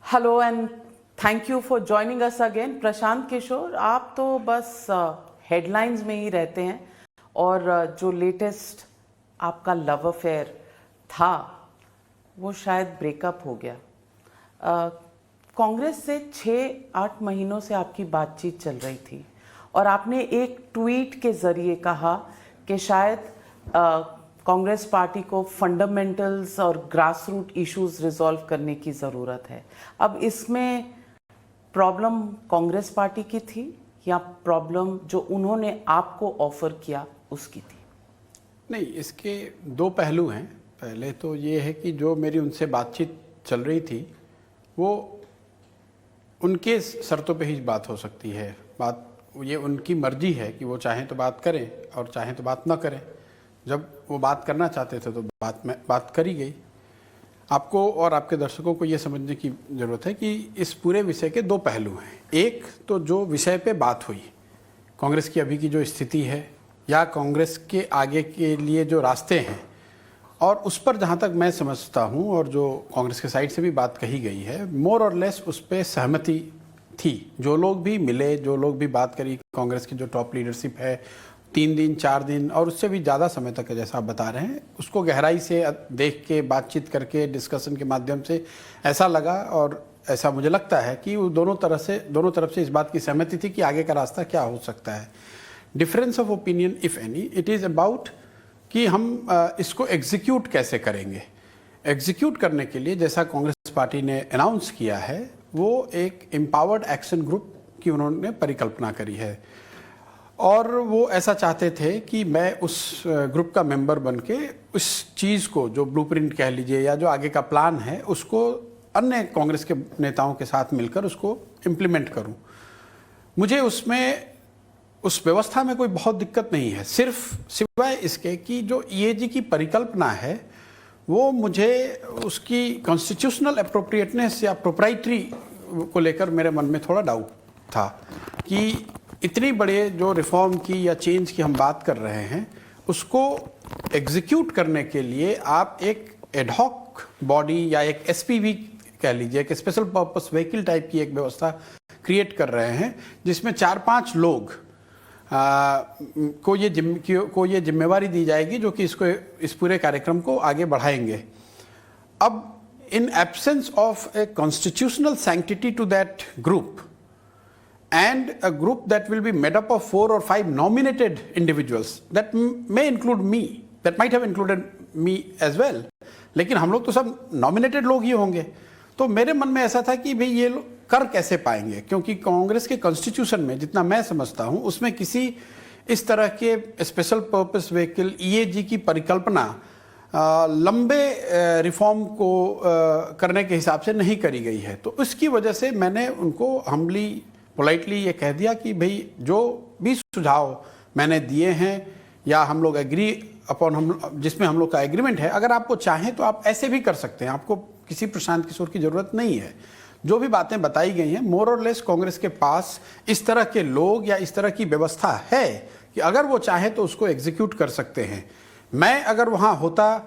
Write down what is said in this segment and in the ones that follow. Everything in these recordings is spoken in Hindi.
Hello and thank you for joining us again. Prashant Kishor, आप तो बस हेडलाइंस में ही रहते हैं और जो लेटेस्ट आपका लव अफेयर था वो शायद ब्रेकअप हो गया। कांग्रेस से 6-8 महीनों से आपकी बातचीत चल रही थी और आपने एक ट्वीट के जरिए कहा कि शायद कांग्रेस पार्टी को फंडामेंटल्स और ग्रास रूट इश्यूज रिजॉल्व करने की ज़रूरत है। अब इसमें प्रॉब्लम कांग्रेस पार्टी की थी या प्रॉब्लम जो उन्होंने आपको ऑफर किया उसकी थी? नहीं, इसके दो पहलू हैं। पहले तो ये है कि जो मेरी उनसे बातचीत चल रही थी वो उनके शर्तों पे ही बात हो सकती है। बात ये उनकी मर्जी है कि वो चाहें तो बात करें और चाहें तो बात ना करें। जब वो बात करना चाहते थे तो बात करी गई। आपको और आपके दर्शकों को ये समझने की ज़रूरत है कि इस पूरे विषय के दो पहलू हैं। एक तो जो विषय पे बात हुई, कांग्रेस की अभी की जो स्थिति है या कांग्रेस के आगे के लिए जो रास्ते हैं, और उस पर जहाँ तक मैं समझता हूँ और जो कांग्रेस के साइड से भी बात कही गई है, मोर और लेस उस पर सहमति थी। जो लोग भी मिले, जो लोग भी बात करी, कांग्रेस की जो टॉप लीडरशिप है, 3 दिन 4 दिन और उससे भी ज़्यादा समय तक जैसा आप बता रहे हैं, उसको गहराई से देख के, बातचीत करके, डिस्कशन के माध्यम से ऐसा लगा और ऐसा मुझे लगता है कि वो दोनों तरफ से इस बात की सहमति थी कि आगे का रास्ता क्या हो सकता है। Difference of opinion if any, it is about कि हम इसको एग्जीक्यूट कैसे करेंगे। एग्जीक्यूट करने के लिए जैसा कांग्रेस पार्टी ने अनाउंस किया है, वो एक एम्पावर्ड एक्शन ग्रुप की उन्होंने परिकल्पना करी है और वो ऐसा चाहते थे कि मैं उस ग्रुप का मेंबर बन के उस चीज़ को, जो ब्लूप्रिंट कह लीजिए या जो आगे का प्लान है, उसको अन्य कांग्रेस के नेताओं के साथ मिलकर उसको इम्प्लीमेंट करूं। मुझे उस व्यवस्था में कोई बहुत दिक्कत नहीं है, सिर्फ सिवाय इसके कि जो ईएजी की परिकल्पना है वो मुझे उसकी कॉन्स्टिट्यूशनल अप्रोप्रिएटनेस या प्रोप्राइटरी को लेकर मेरे मन में थोड़ा डाउट था कि इतनी बड़े जो रिफॉर्म की या चेंज की हम बात कर रहे हैं, उसको एग्जीक्यूट करने के लिए आप एक एडहॉक बॉडी या एक एसपीवी कह लीजिए, एक स्पेशल पर्पस व्हीकल टाइप की एक व्यवस्था क्रिएट कर रहे हैं, जिसमें 4-5 लोग को ये जिम्मेवारी दी जाएगी जो कि इस पूरे कार्यक्रम को आगे बढ़ाएंगे। अब in absence of a constitutional sanctity to that group and a group that will be made up of 4 or 5 nominated individuals that may include me, that might have included me as well, लेकिन हम लोग तो सब नॉमिनेटेड लोग ही होंगे। तो मेरे मन में ऐसा था कि भाई ये लोग कर कैसे पाएंगे, क्योंकि कांग्रेस के कॉन्स्टिट्यूशन में जितना मैं समझता हूँ उसमें किसी इस तरह के स्पेशल पर्पस व्हीकल ईएजी की परिकल्पना लंबे रिफॉर्म को करने के हिसाब से नहीं करी गई है। तो उसकी वजह से मैंने उनको हम्बली पोलाइटली ये कह दिया कि भाई जो भी सुझाव मैंने दिए हैं या हम लोग एग्री अपॉन जिसमें हम लोग का एग्रीमेंट है, अगर आपको चाहें तो आप ऐसे भी कर सकते हैं, आपको किसी प्रशांत किशोर की ज़रूरत नहीं है। जो भी बातें बताई गई हैं, मोर और लेस कांग्रेस के पास इस तरह के लोग या इस तरह की व्यवस्था है कि अगर वो चाहे तो उसको एग्जीक्यूट कर सकते हैं। मैं अगर वहाँ होता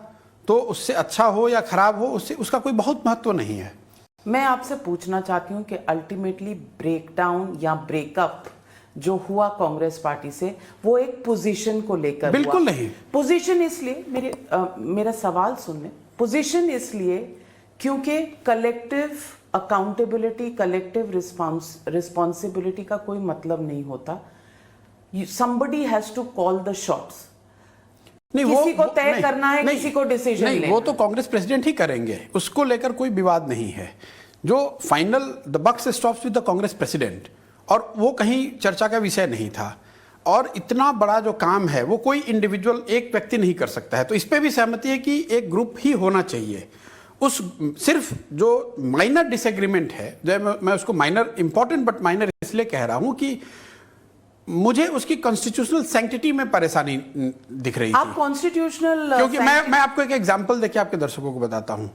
तो उससे अच्छा हो या खराब हो, उसका कोई बहुत महत्व नहीं है। मैं आपसे पूछना चाहती हूँ कि अल्टीमेटली ब्रेकडाउन या ब्रेकअप जो हुआ कांग्रेस पार्टी से, वो एक पोजीशन को लेकर हुआ? बिल्कुल नहीं। पोजीशन इसलिए, मेरा सवाल सुनने, पोजीशन इसलिए क्योंकि कलेक्टिव अकाउंटेबिलिटी, कलेक्टिव रिस्पॉन्सिबिलिटी का कोई मतलब नहीं होता। somebody has to call the shots। किसी को तय करना है, किसी को डिसीजन लेना। वो तो कांग्रेस प्रेसिडेंट ही करेंगे, उसको लेकर कोई विवाद नहीं है। जो final the buck stops with the Congress president, और वो कहीं चर्चा का विषय नहीं था। और इतना बड़ा जो काम है वो कोई इंडिविजुअल, एक व्यक्ति नहीं कर सकता है। तो इस पे भी सहमति है कि एक ग्रुप ही होना चाहिए। सिर्फ जो माइनर डिसएग्रीमेंट है, जो मैं उसको माइनर, इंपॉर्टेंट बट माइनर इसलिए कह रहा हूं कि मुझे उसकी कॉन्स्टिट्यूशनल सैंक्टिटी में परेशानी दिख रही थी। आप कॉन्स्टिट्यूशनल, क्योंकि मैं आपको एक एग्जांपल देके आपके दर्शकों को बताता हूं।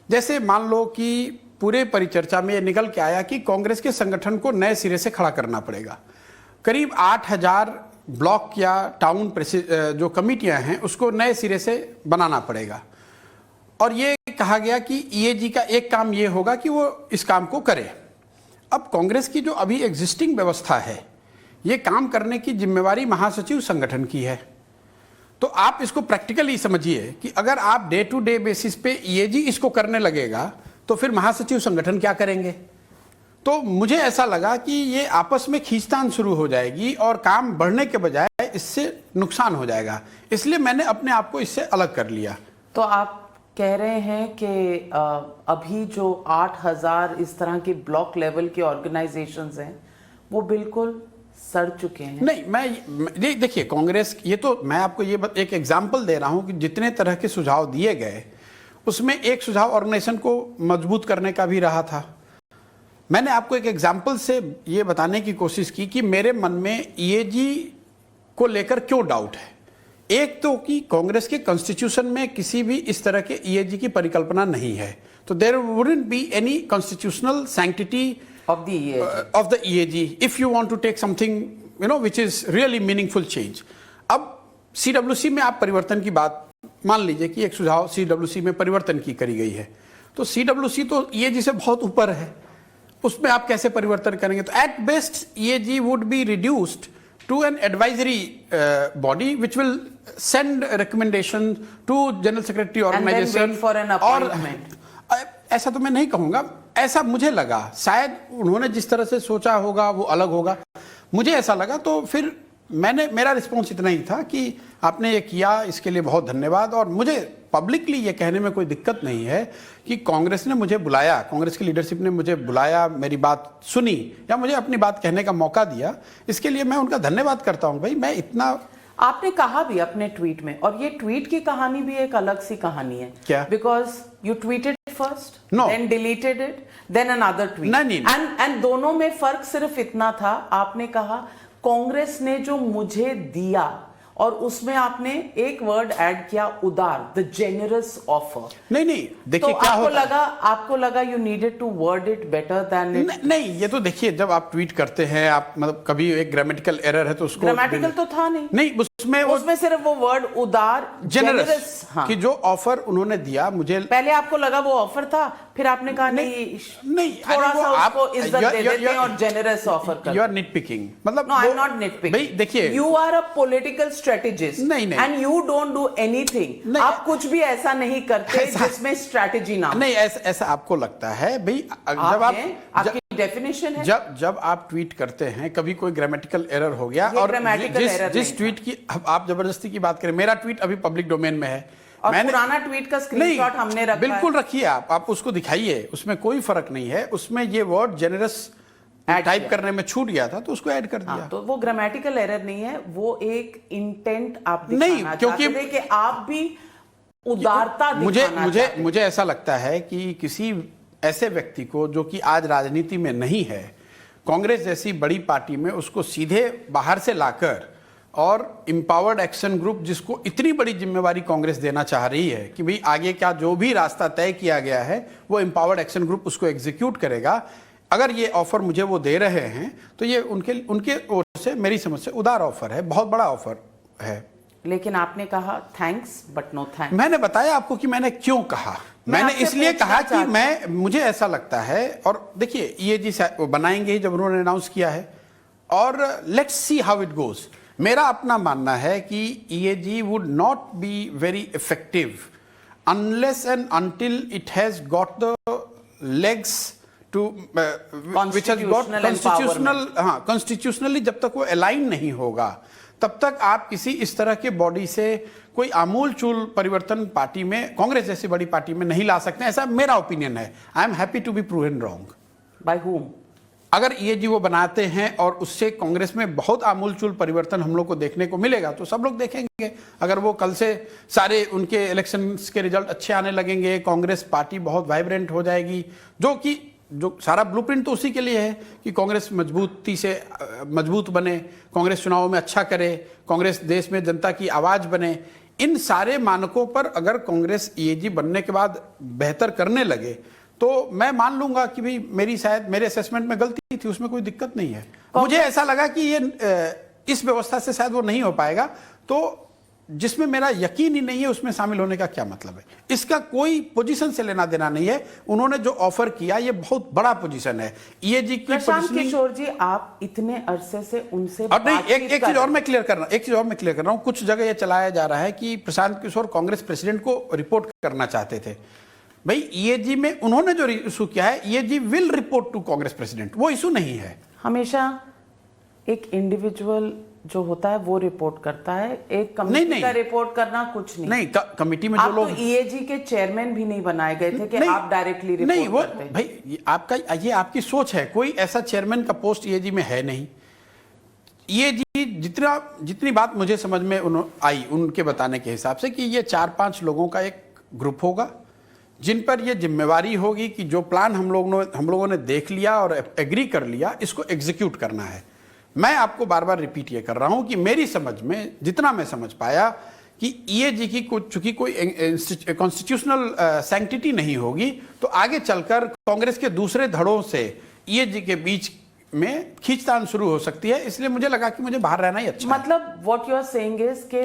जैसे मान लो कि पूरे परिचर्चा में ये निकल के आया कि कांग्रेस के संगठन को नए सिरे से खड़ा करना पड़ेगा। करीब 8000 ब्लॉक या टाउन जो कमिटियां हैं उसको नए सिरे से बनाना पड़ेगा। और ये कहा गया कि ईएजी का एक काम ये होगा कि वो इस काम को करे। अब कांग्रेस की जो अभी एग्जिस्टिंग व्यवस्था है, ये काम करने की जिम्मेवारी महासचिव संगठन की है। तो आप इसको प्रैक्टिकली समझिए कि अगर आप डे टू डे बेसिस पे ईएजी इसको करने लगेगा तो फिर महासचिव संगठन क्या करेंगे। तो मुझे ऐसा लगा कि ये आपस में खींचतान शुरू हो जाएगी और काम बढ़ने के बजाय इससे नुकसान हो जाएगा, इसलिए मैंने अपने आप को इससे अलग कर लिया। तो आप कह रहे हैं कि अभी जो 8000 इस तरह के ब्लॉक लेवल के ऑर्गेनाइजेशंस हैं वो बिल्कुल सड़ चुके हैं? नहीं, मैं देखिए कांग्रेस, ये तो मैं आपको ये एक एग्जांपल दे रहा हूं कि जितने तरह के सुझाव दिए गए उसमें एक सुझाव ऑर्गेनाइजेशन को मजबूत करने का भी रहा था। मैंने आपको एक एग्जांपल से ये बताने की कोशिश की कि मेरे मन में ईएजी को लेकर क्यों डाउट है। एक तो कि कांग्रेस के कॉन्स्टिट्यूशन में किसी भी इस तरह के ईएजी की परिकल्पना नहीं है, तो there wouldn't be any constitutional sanctity of the EAG if you want to take something which is really meaningful change। अब CWC में आप परिवर्तन की बात मान लीजिए कि एक सुझाव CWC में परिवर्तन की करी गई है, तो CWC तो EAG से बहुत ऊपर है, उसमें आप कैसे परिवर्तन करेंगे। तो at best EAG would be reduced to an advisory body which will send recommendation to general secretary organization and then wait for an appointment। ऐसा तो मैं नहीं कहूंगा, ऐसा मुझे लगा, शायद उन्होंने जिस तरह से सोचा होगा वो अलग होगा, मुझे ऐसा लगा। तो फिर मेरा रिस्पॉन्स इतना ही था कि आपने ये किया, इसके लिए बहुत धन्यवाद। और मुझे पब्लिकली ये कहने में कोई दिक्कत नहीं है कि कांग्रेस ने मुझे बुलाया, कांग्रेस की लीडरशिप ने मुझे बुलाया, मेरी बात सुनी या मुझे अपनी बात कहने का मौका दिया, इसके लिए मैं उनका धन्यवाद करता हूं। भाई मैं इतना, आपने कहा भी अपने ट्वीट में, और ये ट्वीट की कहानी भी एक अलग सी कहानी है। क्या? Because you tweeted first, No. then deleted it, then another tweet। नहीं। and दोनों में फर्क सिर्फ इतना था, आपने कहा कांग्रेस ने जो मुझे दिया, और उसमें आपने एक वर्ड ऐड किया, उदार, द जेनरस ऑफर। नहीं देखिए तो क्या होता, आपको लगा you needed to word it better than it. नहीं, ये तो देखिए जब आप ट्वीट करते हैं, आप मतलब कभी एक ग्रामेटिकल एरर है तो उसको, ग्रामेटिकल तो था नहीं उसमें सिर्फ वो वर्ड उदार, जेनरस कि जो ऑफर उन्होंने दिया मुझे, पहले आपको लगा वो ऑफर था, फिर आपने कहा नहीं थोड़ा सा उसको इज्जत दे देते हैं और जेनरस ऑफर कर। यू आर निट पिकिंग, मतलब no, I am not nit भाई देखिए, you are a political strategist and you don't do anything. आप कुछ भी ऐसा नहीं करते जिसमें स्ट्रेटेजी ना हो। नहीं, ऐसा आपको लगता है भाई, जब आपकी डेफिनेशन है, जब आप ट्वीट करते हैं, कभी कोई ग्रामेटिकल एरर हो गया, और जिस ट्वीट की आप जबरदस्ती की बात करें, मेरा ट्वीट अभी पब्लिक डोमेन में है, और पुराना ट्वीट का स्क्रीनशॉट हमने रखा बिल्कुल रखिए, आप उसको दिखाइए, उसमें कोई फर्क नहीं है। उसमें ये वर्ड जेनरस टाइप करने में छूट गया था तो उसको ऐड कर दिया। तो वो ग्रामेटिकल एरर नहीं है, वो एक इंटेंट आप दिखाना चाहते थे कि आप भी उदारता दिखाना चाहते थे। मुझे ऐसा लगता है कि किसी ऐसे व्यक्ति को जो कि आज राजनीति में नहीं है, कांग्रेस जैसी बड़ी पार्टी में उसको सीधे बाहर से लाकर, और एम्पावर्ड एक्शन ग्रुप जिसको इतनी बड़ी जिम्मेवारी कांग्रेस देना चाह रही है कि भाई आगे क्या जो भी रास्ता तय किया गया है वो एम्पावर्ड एक्शन ग्रुप उसको एग्जीक्यूट करेगा, अगर ये ऑफर मुझे वो दे रहे हैं तो ये उनके ओर से मेरी समझ से उदार ऑफर है, बहुत बड़ा ऑफर है। लेकिन आपने कहा थैंक्स बट नो थैंक्स। मैंने बताया आपको कि मैंने क्यों कहा, मैंने इसलिए कहा कि मुझे ऐसा लगता है, और देखिए ईएजी बनाएंगे ही जब उन्होंने अनाउंस किया है, और let's see how it goes. मेरा अपना मानना है कि EAG would not be very effective unless and until it has got the legs to which has got constitutionally, जब तक वो अलाइन नहीं होगा तब तक आप किसी इस तरह के बॉडी से कोई आमूल चूल परिवर्तन पार्टी में, कांग्रेस जैसी बड़ी पार्टी में नहीं ला सकते। ऐसा मेरा ओपिनियन है। I am happy to be proven wrong. By whom? अगर ईएजी वो बनाते हैं और उससे कांग्रेस में बहुत आमूल चूल परिवर्तन हम लोग को देखने को मिलेगा तो सब लोग देखेंगे। अगर वो कल से सारे उनके इलेक्शंस के रिजल्ट अच्छे आने लगेंगे, कांग्रेस पार्टी बहुत वाइब्रेंट हो जाएगी, जो सारा ब्लूप्रिंट तो उसी के लिए है कि कांग्रेस मजबूत बने, कांग्रेस चुनावों में अच्छा करे, कांग्रेस देश में जनता की आवाज बने। इन सारे मानकों पर अगर कांग्रेस ईएजी बनने के बाद बेहतर करने लगे तो मैं मान लूंगा कि भाई मेरे असेसमेंट में गलती थी, उसमें कोई दिक्कत नहीं है। मुझे ऐसा लगा कि ये इस व्यवस्था से शायद वो नहीं हो पाएगा, तो जिसमें मेरा यकीन ही नहीं है उसमें शामिल होने का क्या मतलब है। इसका कोई पोजीशन से लेना देना नहीं है। उन्होंने जो ऑफर किया ये बहुत बड़ा पोजीशन है। ईएजी की प्रशांत किशोर जी, आप इतने अरसे से उनसे और नहीं, एक चीज और मैं क्लियर कर रहा हूं, कुछ जगह ये चलाया जा रहा है कि प्रशांत किशोर कांग्रेस प्रेसिडेंट को रिपोर्ट करना चाहते थे। भाई ईएजी में उन्होंने जो इशू किया है, EAG will report to Congress president, वो इशू नहीं है। हमेशा एक इंडिविजुअल जो होता है वो रिपोर्ट करता है, एक कमेटी का रिपोर्ट करना कुछ नहीं। कमेटी में जो लोग तो ईएजी के चेयरमैन भी नहीं बनाए गए थे कि आप डायरेक्टली रिपोर्ट नहीं, वो करते हैं। भाई ये आपकी सोच है, कोई ऐसा चेयरमैन का पोस्ट ईएजी में है नहीं। ईएजी जितनी बात मुझे समझ में आई उनके बताने के हिसाब से कि ये 4-5 लोगों का एक ग्रुप होगा जिन पर यह जिम्मेवारी होगी कि जो प्लान हम लोगों ने देख लिया और एग्री कर लिया, इसको एग्जीक्यूट करना है। मैं आपको बार बार रिपीट ये कर रहा हूं कि मेरी समझ में जितना मैं समझ पाया कि ईएजी की चूंकि कोई कॉन्स्टिट्यूशनल सैंक्टिटी नहीं होगी, तो आगे चलकर कांग्रेस के दूसरे धड़ों से ईएजी के बीच में खींचतान शुरू हो सकती है। इसलिए मुझे लगा कि मुझे बाहर रहना ही अच्छा मतलब what you are saying is के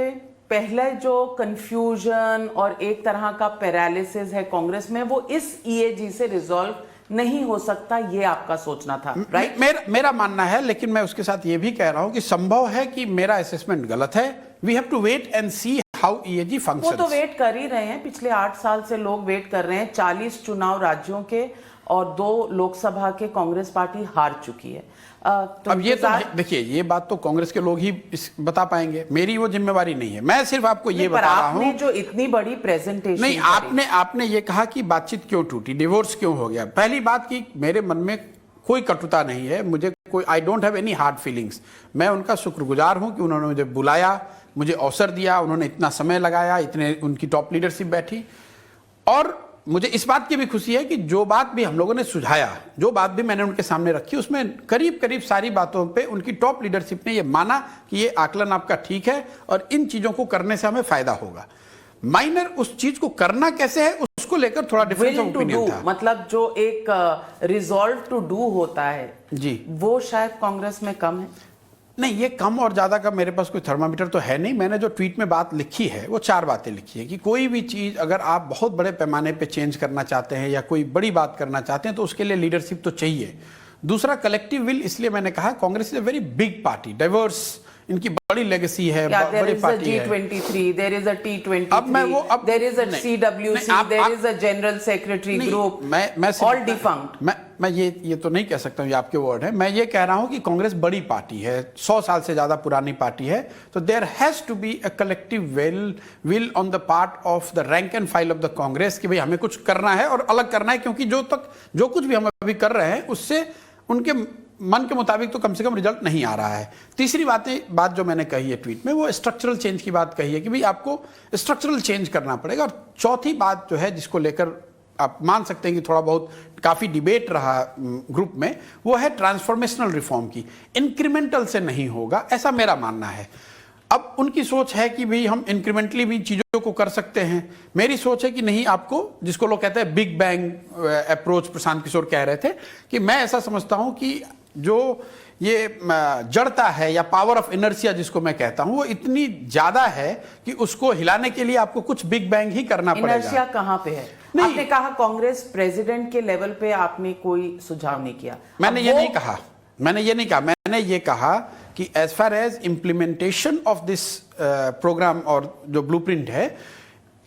पहले जो कंफ्यूजन और एक तरह का पैरालिसिस है कांग्रेस में, वो इस ईएजी से रिजॉल्व नहीं हो सकता, ये आपका सोचना था, राइट? मेरा मानना है, लेकिन मैं उसके साथ ये भी कह रहा हूं कि संभव है कि मेरा असेसमेंट गलत है। We have to wait and see how EAG functions. वो तो वेट कर ही रहे हैं, पिछले 8 साल से लोग वेट कर रहे हैं। 40 चुनाव राज्यों के और 2 लोकसभा के कांग्रेस पार्टी हार चुकी है। तो अब ये तो देखिए, ये बात तो कांग्रेस के लोग ही बता पाएंगे, मेरी वो जिम्मेवारी नहीं है। मैं सिर्फ आपको ये बता रहा हूं। आपने जो इतनी बड़ी प्रेजेंटेशन नहीं, आपने ये कहा कि बातचीत क्यों टूटी, डिवोर्स क्यों हो गया। पहली बात कि मेरे मन में कोई कटुता नहीं है, मुझे कोई I don't have any hard feelings. मैं उनका शुक्रगुजार हूं कि उन्होंने मुझे बुलाया, मुझे अवसर दिया, उन्होंने इतना समय लगाया, इतने उनकी टॉप लीडरशिप बैठी। और मुझे इस बात की भी खुशी है कि जो बात भी हम लोगों ने सुझाया, जो बात भी मैंने उनके सामने रखी, उसमें करीब करीब सारी बातों पे उनकी टॉप लीडरशिप ने ये माना कि ये आकलन आपका ठीक है और इन चीजों को करने से हमें फायदा होगा। माइनर उस चीज को करना कैसे है उसको लेकर थोड़ा डिफरेंस ऑफ ओपिनियन था। मतलब जो एक रिजॉल्व टू डू होता है जी, वो शायद कांग्रेस में कम है। नहीं, ये कम और ज्यादा का मेरे पास कोई थर्मामीटर तो है नहीं। मैंने जो ट्वीट में बात लिखी है वो 4 बातें लिखी है कि कोई भी चीज अगर आप बहुत बड़े पैमाने पे चेंज करना चाहते हैं या कोई बड़ी बात करना चाहते हैं तो उसके लिए लीडरशिप तो चाहिए। दूसरा, कलेक्टिव विल। इसलिए मैंने कहा Congress is a very big party, diverse, इनकी बड़ी लेगेसी है, बड़ी पार्टी है। G23, there is a T23, अब मैं वो there is a CWC, there is a general secretary group, all defunct। मैं ये तो नहीं कह सकता हूँ, ये आपके वर्ड है। मैं ये कह रहा हूँ कि कांग्रेस बड़ी पार्टी है, 100 साल से ज्यादा पुरानी पार्टी है, तो there has to be a collective will on the part of the rank and file of the Congress कि भाई हमें कुछ करना है और अलग करना है, क्योंकि जो कुछ भी हम अभी कर रहे हैं उससे उनके मन के मुताबिक तो कम से कम रिजल्ट नहीं आ रहा है। तीसरी बात जो मैंने कही है ट्वीट में, वो स्ट्रक्चरल चेंज की बात कही है कि भाई आपको स्ट्रक्चरल चेंज करना पड़ेगा। और चौथी बात जो है जिसको लेकर आप मान सकते हैं कि थोड़ा बहुत काफी डिबेट रहा ग्रुप में, वो है ट्रांसफॉर्मेशनल रिफॉर्म की। इंक्रीमेंटल से नहीं होगा, ऐसा मेरा मानना है। अब उनकी सोच है कि भाई हम इंक्रीमेंटली भी चीजों को कर सकते हैं। मेरी सोच है कि नहीं, आपको जिसको लोग कहते हैं big bang approach, Prashant Kishor कह रहे थे, कि मैं ऐसा समझता हूं कि जो ये जड़ता है या पावर ऑफ इनर्शिया जिसको मैं कहता हूं, वो इतनी ज्यादा है कि उसको हिलाने के लिए आपको कुछ बिग बैंग ही करना पड़ेगा। इनर्शिया कहां पे है? आपने कहा कांग्रेस प्रेसिडेंट के लेवल पे आपने कोई सुझाव नहीं किया। मैंने ये नहीं कहा। मैंने ये कहा कि as far as implementation of this programme और जो ब्लूप्रिंट है,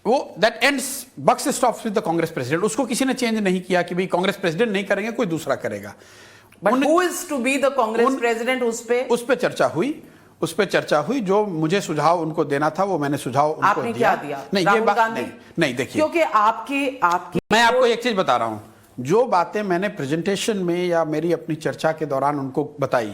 वो that ends buck stops with the Congress president. उसको किसी ने चेंज नहीं किया कि भाई कांग्रेस प्रेसिडेंट नहीं करेंगे, कोई दूसरा करेगा। But who is to be the Congress president? उस पे चर्चा हुई। जो मुझे सुझाव उनको देना था वो मैंने सुझाव उनको आपने क्या दिया? नहीं, ये बात नहीं देखिए, क्योंकि आपकी मैं आपको एक चीज बता रहा हूं, जो बातें मैंने प्रेजेंटेशन में या मेरी अपनी चर्चा के दौरान उनको बताई,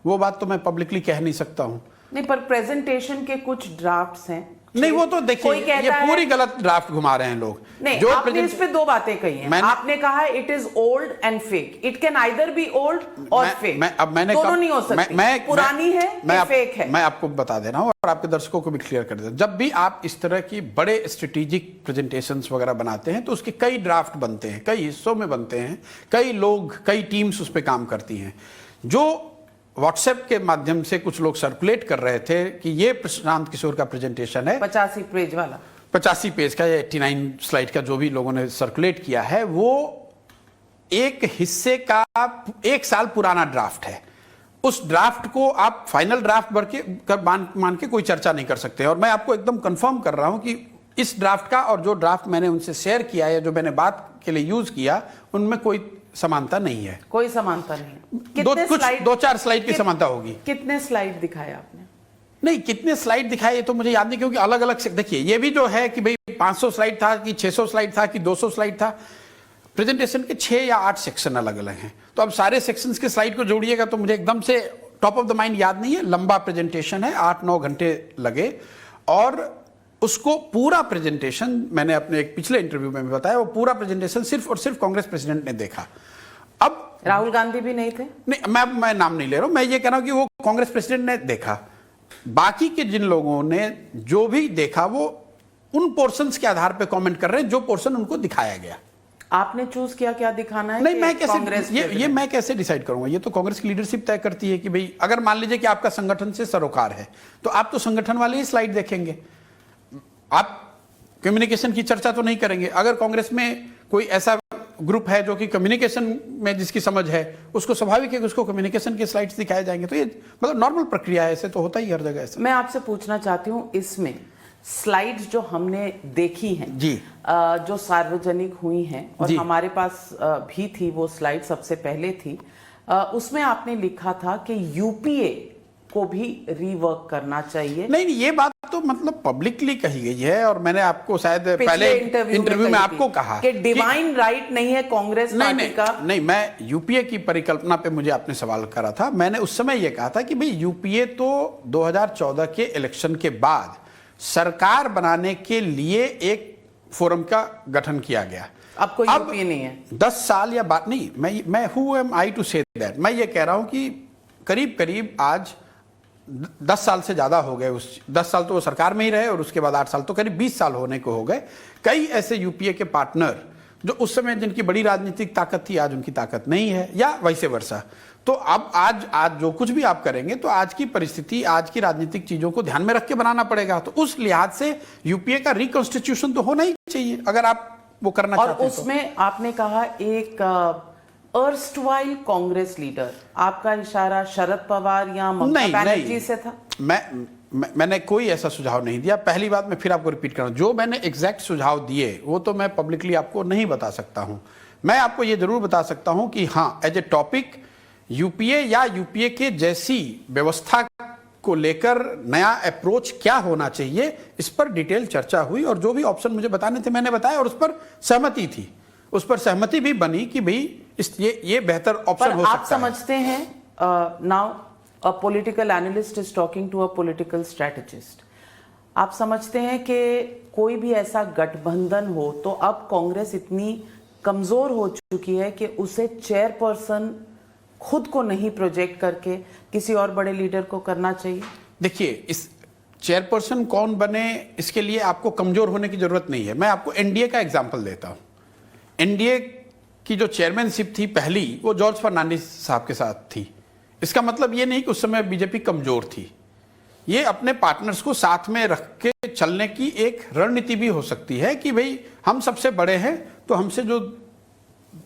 वो बात तो मैं पब्लिकली कह नहीं सकता हूं। नहीं, पर प्रेजेंटेशन के कुछ ड्राफ्ट्स हैं। नहीं, वो तो देखिए, ये पूरी गलत ड्राफ्ट घुमा रहे हैं लोग। नहीं, जो आपने इस पे 2 बातें कही हैं। आपने कहा it is old and fake. It can either be old or fake. दोनों नहीं हो सकती। पुरानी है या फेक है। मैं आपको बता दे रहा हूं और आपके दर्शकों को भी क्लियर कर देता हूं। जब भी आप इस तरह की बड़े स्ट्रेटेजिक प्रेजेंटेशंस वगैरह बनाते हैं तो उसके कई ड्राफ्ट बनते हैं, कई हिस्सों में बनते हैं, कई लोग, कई टीम्स उस पर काम करती हैं। जो व्हाट्सएप के माध्यम से कुछ लोग सर्कुलेट कर रहे थे कि ये प्रशांत किशोर का प्रेजेंटेशन है 85 पेज वाला, 85 पेज का या 89 स्लाइड का, जो भी लोगों ने सर्कुलेट किया है, वो एक हिस्से का 1 साल पुराना ड्राफ्ट है। उस ड्राफ्ट को आप फाइनल ड्राफ्ट मान के कोई चर्चा नहीं कर सकते। और मैं आपको एकदम कंफर्म कर रहा हूं कि इस ड्राफ्ट का और जो ड्राफ्ट मैंने उनसे शेयर किया है, जो मैंने बात के लिए यूज किया, उनमें कोई समानता नहीं है। कोई समानता नहीं है। कुछ 2-4 स्लाइड की समानता होगी। कितने स्लाइड दिखाए आपने? नहीं, कितने स्लाइड दिखाए ये तो मुझे याद नहीं, क्योंकि अलग अलग से देखिए, ये भी जो है कि भाई 500 स्लाइड था कि 600 स्लाइड था कि 200 स्लाइड था, प्रेजेंटेशन के 6 या 8 सेक्शन अलग अलग हैं। तो अब सारे सेक्शंस के स्लाइड को जोड़िएगा तो मुझे एकदम से टॉप ऑफ द माइंड याद नहीं है। लंबा प्रेजेंटेशन है, 8-9 घंटे लगे, और उसको पूरा प्रेजेंटेशन मैंने अपने एक पिछले इंटरव्यू में भी बताया, वो पूरा प्रेजेंटेशन सिर्फ और सिर्फ कांग्रेस प्रेसिडेंट ने देखा। अब राहुल गांधी भी नहीं थे? नहीं, मैं नाम नहीं ले रहा हूं, मैं ये कह रहा हूं कि वो कांग्रेस प्रेसिडेंट ने देखा। बाकी के जिन लोगों ने जो भी देखा वो उन पोर्शंस के आधार पे कमेंट कर रहे हैं जो पोर्शन उनको दिखाया गया। आपने चूज किया क्या दिखाना है? नहीं, मैं कैसे कांग्रेस ये मैं कैसे डिसाइड करूंगा? ये तो कांग्रेस की लीडरशिप तय करती है कि भाई, अगर मान लीजिए कि आपका संगठन से सरोकार है तो आप तो संगठन वाले ही स्लाइड देखेंगे, आप कम्युनिकेशन की चर्चा तो नहीं करेंगे। अगर कांग्रेस में कोई ऐसा ग्रुप है जो कि कम्युनिकेशन में जिसकी समझ है, उसको स्वाभाविक है कि उसको कम्युनिकेशन के स्लाइड्स दिखाए जाएंगे। तो ये मतलब नॉर्मल प्रक्रिया है, ऐसे तो होता ही हर जगह ऐसे। मैं आपसे पूछना चाहती हूँ, इसमें स्लाइड्स जो हमने देखी हैं जी, जो सार्वजनिक हुई हैं और जी, हमारे पास भी थी वो स्लाइड, सबसे पहले थी, उसमें आपने लिखा था कि यूपीए को भी रीवर्क करना चाहिए। नहीं, ये बात तो मतलब पब्लिकली कही गई है, और मैंने आपको शायद पहले इंटरव्यू में आपको कहा कि डिवाइन राइट नहीं है कांग्रेस पार्टी का। नहीं, मैं यूपीए की परिकल्पना पे मुझे आपने सवाल करा था। मैंने उस समय ये कहा था कि भाई, यूपीए तो 2014 के इलेक्शन के बाद सरकार बनाने के लिए एक फोरम का गठन किया गया। अब कोई यूपीए नहीं है। 10 साल या बात नहीं, मैं who am I to say that. मैं ये कह रहा हूं कि करीब करीब आज 10 साल से ज्यादा हो गए। उस 10 साल तो वो सरकार में ही रहे, और उसके बाद 8 साल, तो करीब 20 साल होने को हो गए। कई ऐसे यूपीए के पार्टनर जो उस समय जिनकी बड़ी राजनीतिक ताकत थी, आज उनकी ताकत नहीं है, या वैसे वर्षा। तो अब आज जो कुछ भी आप करेंगे तो आज की परिस्थिति, आज की राजनीतिक चीजों को ध्यान में रख के बनाना पड़ेगा। तो उस लिहाज से यूपीए का रिकॉन्स्टिट्यूशन तो होना ही चाहिए, अगर आप वो करना चाहते हैं। और उसमें आपने कहा एक अर्स्टवाइल कांग्रेस लीडर, आपका इशारा शरद पवार या ममता बनर्जी से था? मैंने कोई ऐसा सुझाव नहीं दिया। पहली बात मैं फिर आपको रिपीट कर रहा हूं, जो मैंने एग्जैक्ट सुझाव दिए वो तो मैं पब्लिकली आपको नहीं बता सकता हूं। मैं आपको ये जरूर बता सकता हूं कि हाँ, एज ए टॉपिक यूपीए या यूपीए के जैसी व्यवस्था को लेकर नया अप्रोच क्या होना चाहिए, इस पर डिटेल चर्चा हुई, और जो भी ऑप्शन मुझे बताने थे मैंने बताया, और उस पर सहमति थी। उस पर सहमति भी बनी कि भाई ये बेहतर ऑप्शन हो सकता है। आप समझते हैं, now a political analyst is talking to a political strategist, आप समझते हैं कि कोई भी ऐसा गठबंधन हो तो अब कांग्रेस इतनी कमजोर हो चुकी है कि उसे चेयरपर्सन खुद को नहीं प्रोजेक्ट करके किसी और बड़े लीडर को करना चाहिए? देखिए, इस चेयरपर्सन कौन बने इसके लिए आपको कमजोर होने की जरूरत नहीं है। मैं आपको एनडीए का एग्जांपल देता हूं। एनडीए की जो चेयरमैनशिप थी पहली, वो जॉर्ज फर्नांडिस साहब के साथ थी। इसका मतलब ये नहीं कि उस समय बीजेपी कमजोर थी। ये अपने पार्टनर्स को साथ में रख के चलने की एक रणनीति भी हो सकती है कि भाई, हम सबसे बड़े हैं तो हमसे जो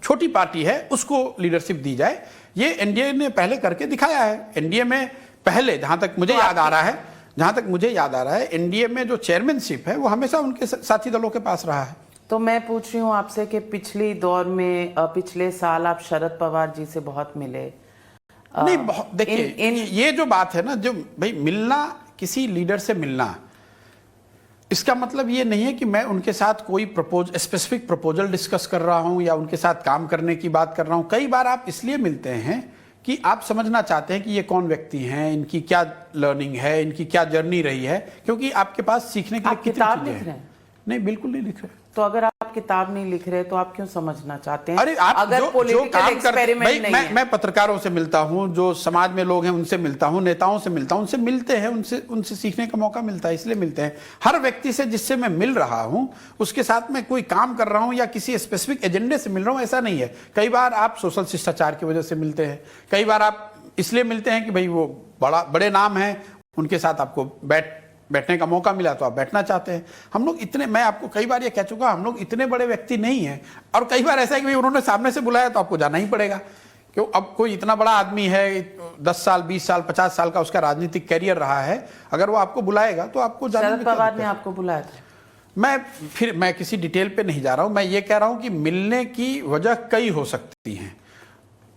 छोटी पार्टी है उसको लीडरशिप दी जाए। ये एनडीए ने पहले करके दिखाया है। एनडीए में पहले, जहां तक मुझे याद आ रहा है, एनडीए में जो चेयरमैनशिप है वो हमेशा उनके साथी दलों के पास रहा है। तो मैं पूछ रही हूँ आपसे कि पिछली दौर में, पिछले साल आप शरद पवार जी से बहुत मिले। नहीं, देखिए, ये जो बात है ना, जो भाई मिलना, किसी लीडर से मिलना, इसका मतलब ये नहीं है कि मैं उनके साथ कोई स्पेसिफिक प्रपोजल डिस्कस कर रहा हूं या उनके साथ काम करने की बात कर रहा हूं। कई बार आप इसलिए मिलते हैं कि आप समझना चाहते हैं कि ये कौन व्यक्ति हैं, इनकी क्या लर्निंग है, इनकी क्या जर्नी रही है, क्योंकि आपके पास सीखने के लिए कितनी चीजें हैं। नहीं, बिल्कुल नहीं लिख रहे। तो अगर आप किताब नहीं लिख रहे तो आप क्यों समझना चाहते हैं? अरे आप अगर जो काम एक्सपेरिमेंट नहीं है। मैं पत्रकारों से मिलता हूं, जो समाज में लोग हैं उनसे मिलता हूं, नेताओं से मिलता हूं, उनसे मिलते हैं, उनसे सीखने का मौका मिलता है, इसलिए मिलते हैं। हर व्यक्ति से जिससे मैं मिल रहा हूं उसके साथ मैं कोई काम कर रहा हूं या किसी स्पेसिफिक एजेंडे से मिल रहा हूं, ऐसा नहीं है। कई बार आप सोशल शिष्टाचार की वजह से मिलते हैं, कई बार आप इसलिए मिलते हैं कि भाई वो बड़े नाम हैं, उनके साथ आपको बैठने का मौका मिला तो आप बैठना चाहते हैं। हम लोग इतने, मैं आपको कई बार ये कह चुका, हम लोग इतने बड़े व्यक्ति नहीं हैं। और कई बार ऐसा है कि भाई उन्होंने सामने से बुलाया तो आपको जाना ही पड़ेगा, क्यों? अब कोई इतना बड़ा आदमी है, 10 साल 20 साल 50 साल का उसका राजनीतिक कैरियर रहा है, अगर वो आपको बुलाएगा तो आपको जाना। शरद पवार ने आपको बुलाया था? मैं किसी डिटेल पे नहीं जा रहा हूं, मैं ये कह रहा हूं कि मिलने की वजह कई हो सकती हैं।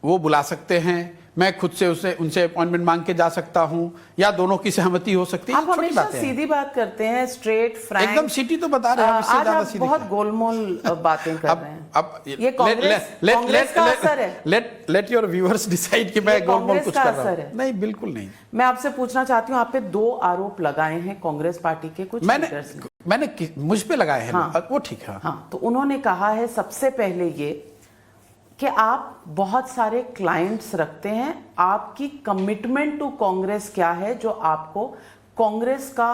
वो बुला सकते हैं, मैं खुद से उनसे अपॉइंटमेंट मांग के जा सकता हूं, या दोनों की सहमति हो सकती है। आप हमेशा सीधी बात करते हैं, स्ट्रेट फ्रैंक, एकदम सिटी तो बता रहे हैं। आज आप बहुत गोलमोल बातें कर रहे हैं। अब ये कांग्रेस का असर है। लेट योर व्यूअर्स डिसाइड कि मैं गोलमोल कुछ कर रहा हूं। नहीं, बिल्कुल नहीं। मैं आपसे पूछना चाहती हूँ, आप पे 2 आरोप लगाए हैं कांग्रेस पार्टी के कुछ लीडर्स ने। मैंने मुझ पे लगाए हैं। हाँ, वो ठीक है। हाँ, तो उन्होंने कहा है सबसे पहले ये कि आप बहुत सारे क्लाइंट्स रखते हैं, आपकी कमिटमेंट टू कांग्रेस क्या है जो आपको कांग्रेस का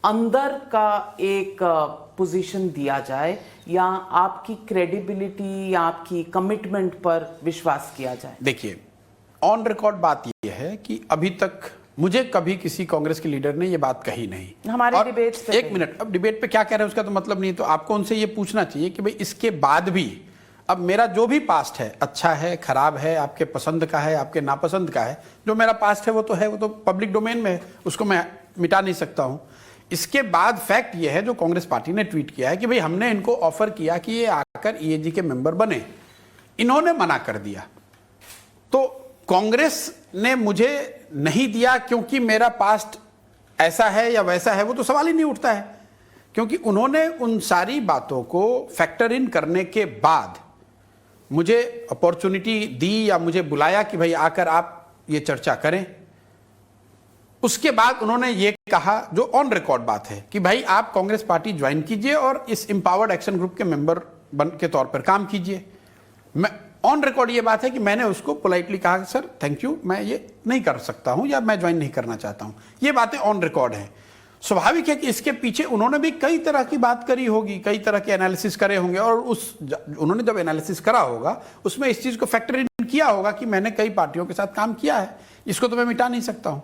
अंदर का एक पोजीशन दिया जाए, या आपकी क्रेडिबिलिटी या आपकी कमिटमेंट पर विश्वास किया जाए। देखिए, ऑन रिकॉर्ड बात यह है कि अभी तक मुझे कभी किसी कांग्रेस के लीडर ने ये बात कही नहीं। हमारे डिबेट्स पे एक मिनट, अब डिबेट पे क्या कह रहे हैं उसका तो मतलब नहीं, तो आपको उनसे ये पूछना चाहिए कि भाई इसके बाद भी अब मेरा जो भी पास्ट है, अच्छा है खराब है, आपके पसंद का है आपके नापसंद का है, जो मेरा पास्ट है वो तो पब्लिक डोमेन में है, उसको मैं मिटा नहीं सकता हूं। इसके बाद फैक्ट ये है जो कांग्रेस पार्टी ने ट्वीट किया है कि भाई हमने इनको ऑफर किया कि ये आकर ईएजी के मेंबर बने, इन्होंने मना कर दिया। तो कांग्रेस ने मुझे नहीं दिया क्योंकि मेरा पास्ट ऐसा है या वैसा है, वो तो सवाल ही नहीं उठता है, क्योंकि उन्होंने उन सारी बातों को फैक्टर इन करने के बाद मुझे अपॉर्चुनिटी दी या मुझे बुलाया कि भाई आकर आप ये चर्चा करें। उसके बाद उन्होंने ये कहा, जो ऑन रिकॉर्ड बात है, कि भाई आप कांग्रेस पार्टी ज्वाइन कीजिए और इस एम्पावर्ड एक्शन ग्रुप के मेंबर के तौर पर काम कीजिए। मैं ऑन रिकॉर्ड ये बात है कि मैंने उसको पोलाइटली कहा सर थैंक यू, मैं ये नहीं कर सकता हूं या मैं ज्वाइन नहीं करना चाहता हूं। ये बातें ऑन रिकॉर्ड हैं। स्वाभाविक है कि इसके पीछे उन्होंने भी कई तरह की बात करी होगी, कई तरह के एनालिसिस करे होंगे, और उन्होंने जब एनालिसिस करा होगा उसमें इस चीज को फैक्टर इन किया होगा कि मैंने कई पार्टियों के साथ काम किया है, इसको तो मैं मिटा नहीं सकता हूं।